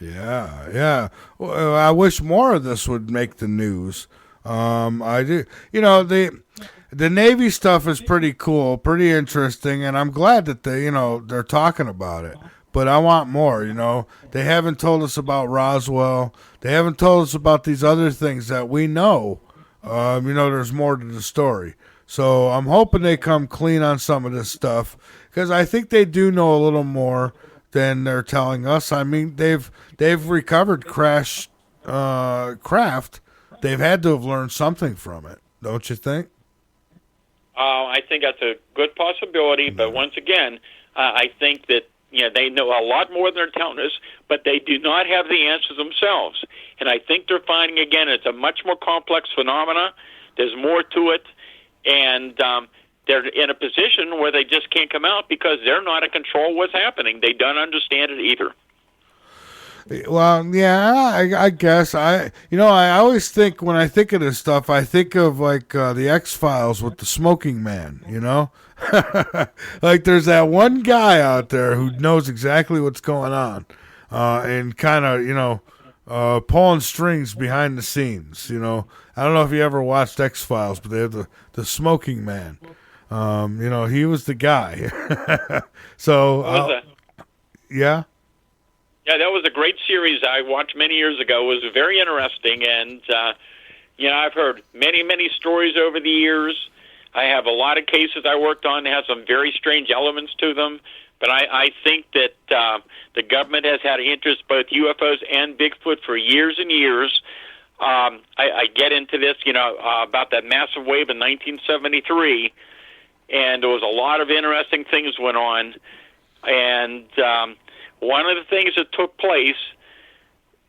Speaker 1: Yeah. Well, I wish more of this would make the news. I do. The Navy stuff is pretty cool, pretty interesting, and I'm glad that they're talking about it. But I want more, They haven't told us about Roswell. They haven't told us about these other things that we know. There's more to the story. So I'm hoping they come clean on some of this stuff because I think they do know a little more than they're telling us. I mean, they've recovered crashed craft. They've had to have learned something from it, don't you think?
Speaker 2: I think that's a good possibility, but once again, I think that they know a lot more than they're telling us, but they do not have the answers themselves. And I think they're finding, again, it's a much more complex phenomena. There's more to it. And they're in a position where they just can't come out because they're not in control of what's happening. They don't understand it either.
Speaker 1: Well, yeah, I guess I always think when I think of this stuff, I think of like the X-Files with the smoking man. Like there's that one guy out there who knows exactly what's going on, and kind of pulling strings behind the scenes. I don't know if you ever watched X-Files, but they have the smoking man. He was the guy. So, yeah.
Speaker 2: Yeah, that was a great series I watched many years ago. It was very interesting, and I've heard many, many stories over the years. I have a lot of cases I worked on that have some very strange elements to them, but I think that the government has had an interest both UFOs and Bigfoot for years and years. I get into this, about that massive wave in 1973, and there was a lot of interesting things went on, and one of the things that took place,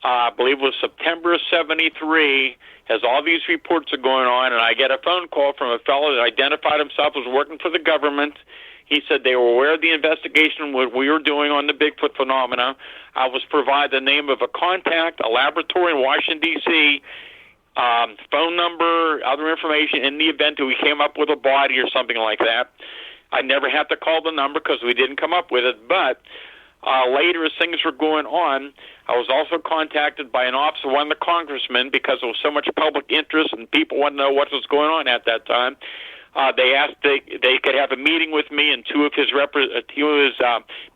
Speaker 2: I believe it was September of 73, as all these reports are going on, and I get a phone call from a fellow that identified himself as working for the government. He said they were aware of the investigation, what we were doing on the Bigfoot phenomena. I was provided the name of a contact, a laboratory in Washington, D.C., phone number, other information in the event that we came up with a body or something like that. I never had to call the number because we didn't come up with it, but later, as things were going on, I was also contacted by an officer, one of the congressmen, because there was so much public interest and people wanted to know what was going on at that time. They asked they could have a meeting with me, and two of his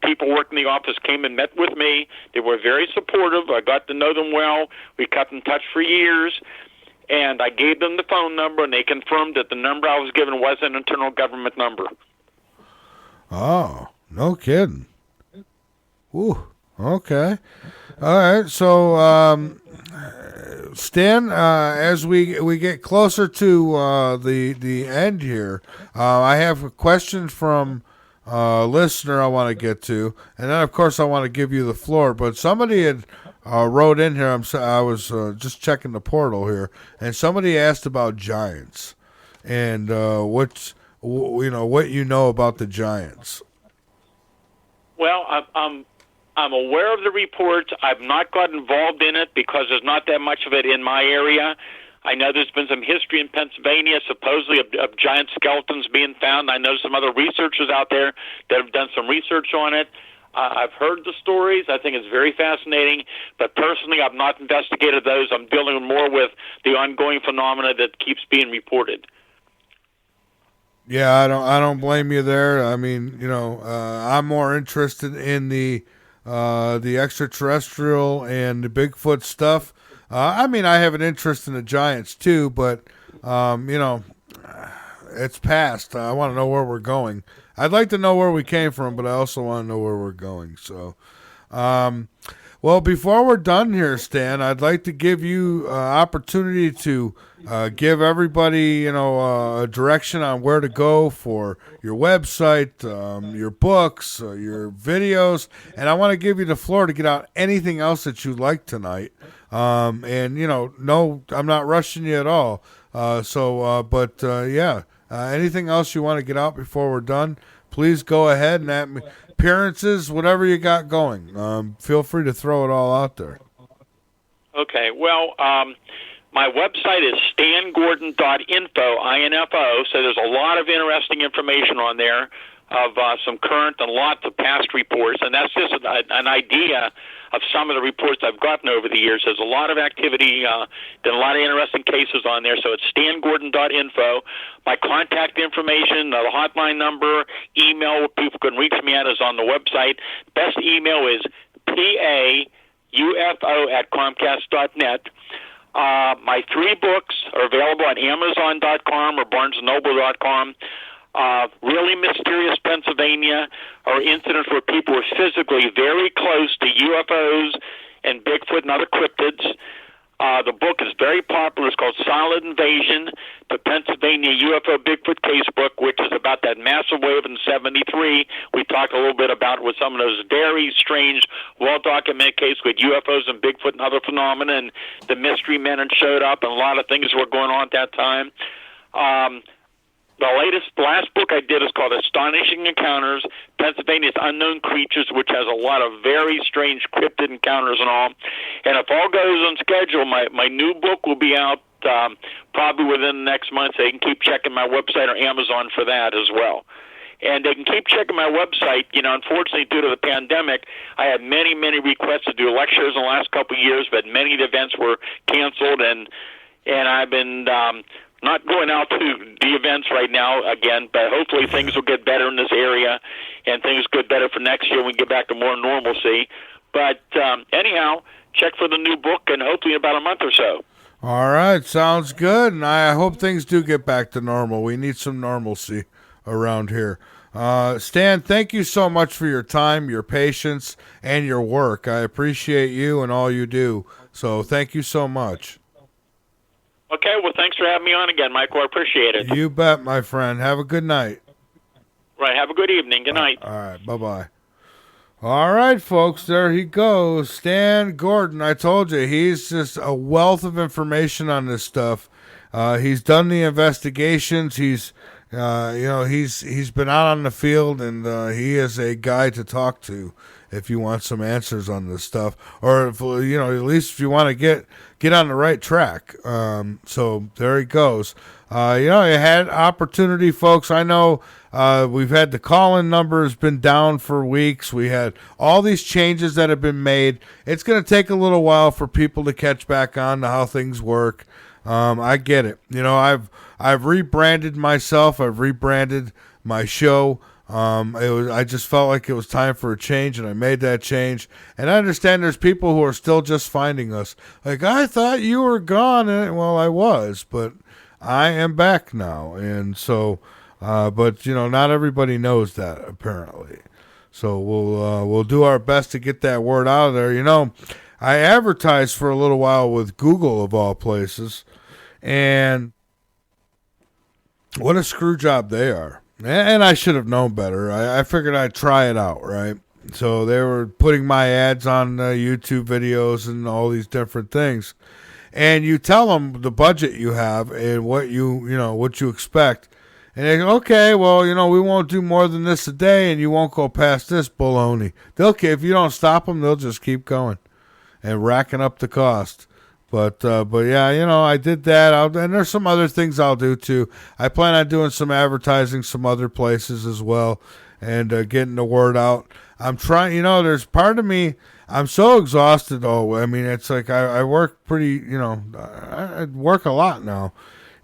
Speaker 2: people working in the office came and met with me. They were very supportive. I got to know them well. We kept in touch for years, and I gave them the phone number, and they confirmed that the number I was given was an internal government number.
Speaker 1: Oh, no kidding. Ooh, okay. All right. So, Stan, as we get closer to the end here, I have a question from a listener I want to get to, and then of course I want to give you the floor. But somebody had wrote in here. I was just checking the portal here, and somebody asked about giants and what you know about the giants.
Speaker 2: Well, I'm aware of the reports. I've not got involved in it because there's not that much of it in my area. I know there's been some history in Pennsylvania, supposedly of giant skeletons being found. I know some other researchers out there that have done some research on it. I've heard the stories. I think it's very fascinating. But personally, I've not investigated those. I'm dealing more with the ongoing phenomena that keeps being reported.
Speaker 1: Yeah, I don't blame you there. I mean, I'm more interested in the extraterrestrial and the Bigfoot stuff. I mean, I have an interest in the giants too, but it's past. I want to know where we're going. I'd like to know where we came from, but I also want to know where we're going. So, well, before we're done here, Stan, I'd like to give you opportunity to give everybody, a direction on where to go for your website, your books, your videos, and I want to give you the floor to get out anything else that you like tonight. No, I'm not rushing you at all. Anything else you want to get out before we're done, please go ahead. And appearances, whatever you got going, feel free to throw it all out there.
Speaker 2: Okay, well, my website is stangordon.info, I-N-F-O, so there's a lot of interesting information on there of some current and lots of past reports, and that's just an idea of some of the reports I've gotten over the years. There's a lot of activity, a lot of interesting cases on there, so it's stangordon.info. My contact information, the hotline number, email where people can reach me at is on the website. Best email is paufo@comcast.net. My 3 books are available on Amazon.com or BarnesandNoble.com. Really Mysterious Pennsylvania, or incidents where people were physically very close to UFOs and Bigfoot and other cryptids. The book is very popular. It's called Silent Invasion, the Pennsylvania UFO Bigfoot Casebook, which is about that massive wave in 73. We talked a little bit about with some of those very strange, well-documented cases with UFOs and Bigfoot and other phenomena, and the mystery men had showed up, and a lot of things were going on at that time. The last book I did is called Astonishing Encounters, Pennsylvania's Unknown Creatures, which has a lot of very strange cryptid encounters and all. And if all goes on schedule, my new book will be out probably within the next month. So they can keep checking my website or Amazon for that as well. And they can keep checking my website. Unfortunately, due to the pandemic, I had many, many requests to do lectures in the last couple of years, but many of the events were canceled, and I've been not going out to the events right now again, but hopefully things will get better in this area, and things get better for next year when we get back to more normalcy. But anyhow, check for the new book, and hopefully in about a month or so.
Speaker 1: All right, sounds good, and I hope things do get back to normal. We need some normalcy around here. Stan, thank you so much for your time, your patience, and your work. I appreciate you and all you do. So thank you so much.
Speaker 2: Okay, well, thanks for having me on again, Michael. I appreciate it.
Speaker 1: You bet, my friend. Have a good night.
Speaker 2: Right, have a good evening. Good night.
Speaker 1: All right, bye-bye. All right, folks, there he goes. Stan Gordon. I told you, he's just a wealth of information on this stuff. He's done the investigations. He's been out on the field, and he is a guy to talk to if you want some answers on this stuff, or if, at least if you want to get on the right track. So there he goes. You had opportunity, folks. I know we've had the call-in number has been down for weeks. We had all these changes that have been made. It's going to take a little while for people to catch back on to how things work. I get it. I've rebranded myself. I've rebranded my show. I just felt like it was time for a change, and I made that change. And I understand there's people who are still just finding us. Like, I thought you were gone. And, well, I was, but I am back now. And so, but not everybody knows that apparently. So we'll do our best to get that word out of there. I advertised for a little while with Google of all places, and what a screw job they are. And I should have known better. I figured I'd try it out, right? So they were putting my ads on YouTube videos and all these different things. And you tell them the budget you have and what you expect. And they go, okay, well, we won't do more than this a day, and you won't go past this baloney. If you don't stop them, they'll just keep going and racking up the cost. But yeah, I did that. And there's some other things I'll do too. I plan on doing some advertising some other places as well, and getting the word out. I'm trying, there's part of me, I'm so exhausted though. I mean, it's like I work pretty, I work a lot now.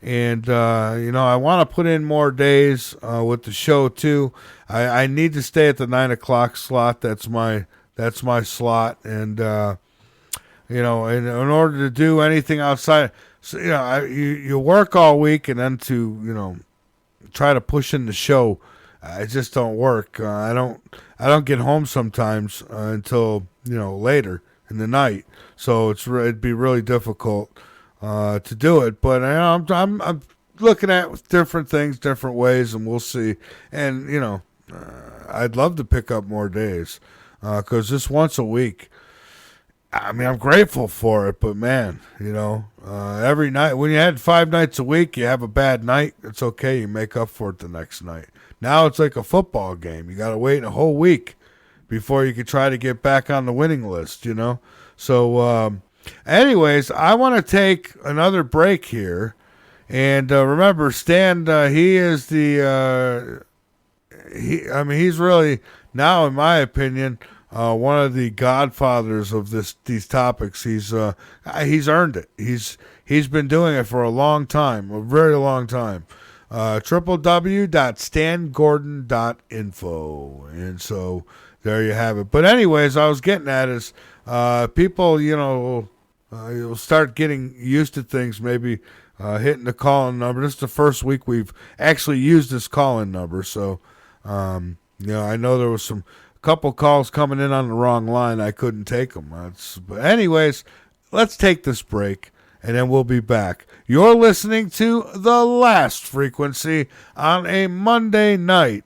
Speaker 1: And, I want to put in more days with the show too. I need to stay at the 9 o'clock slot. That's my slot. And, in order to do anything outside, so, you work all week, and then to, try to push in the show, I just don't work. I don't get home sometimes until, later in the night. So it'd be really difficult to do it. But I'm looking at different things, different ways, and we'll see. And, I'd love to pick up more days because just once a week, I mean, I'm grateful for it, but man, every night, when you had 5 nights a week, you have a bad night, it's okay, you make up for it the next night. Now it's like a football game. You got to wait a whole week before you can try to get back on the winning list, So, anyways, I want to take another break here. And remember, Stan, he is he's really, now, in my opinion, one of the godfathers of these topics. He's earned it. He's been doing it for a long time, a very long time. www.stangordon.info. And so there you have it. But anyways, I was getting at is people, you'll start getting used to things, maybe hitting the call-in number. This is the first week we've actually used this call-in number. So, I know there was a couple calls coming in on the wrong line. I couldn't take them. But anyways, let's take this break, and then we'll be back. You're listening to The Last Frequency on a Monday night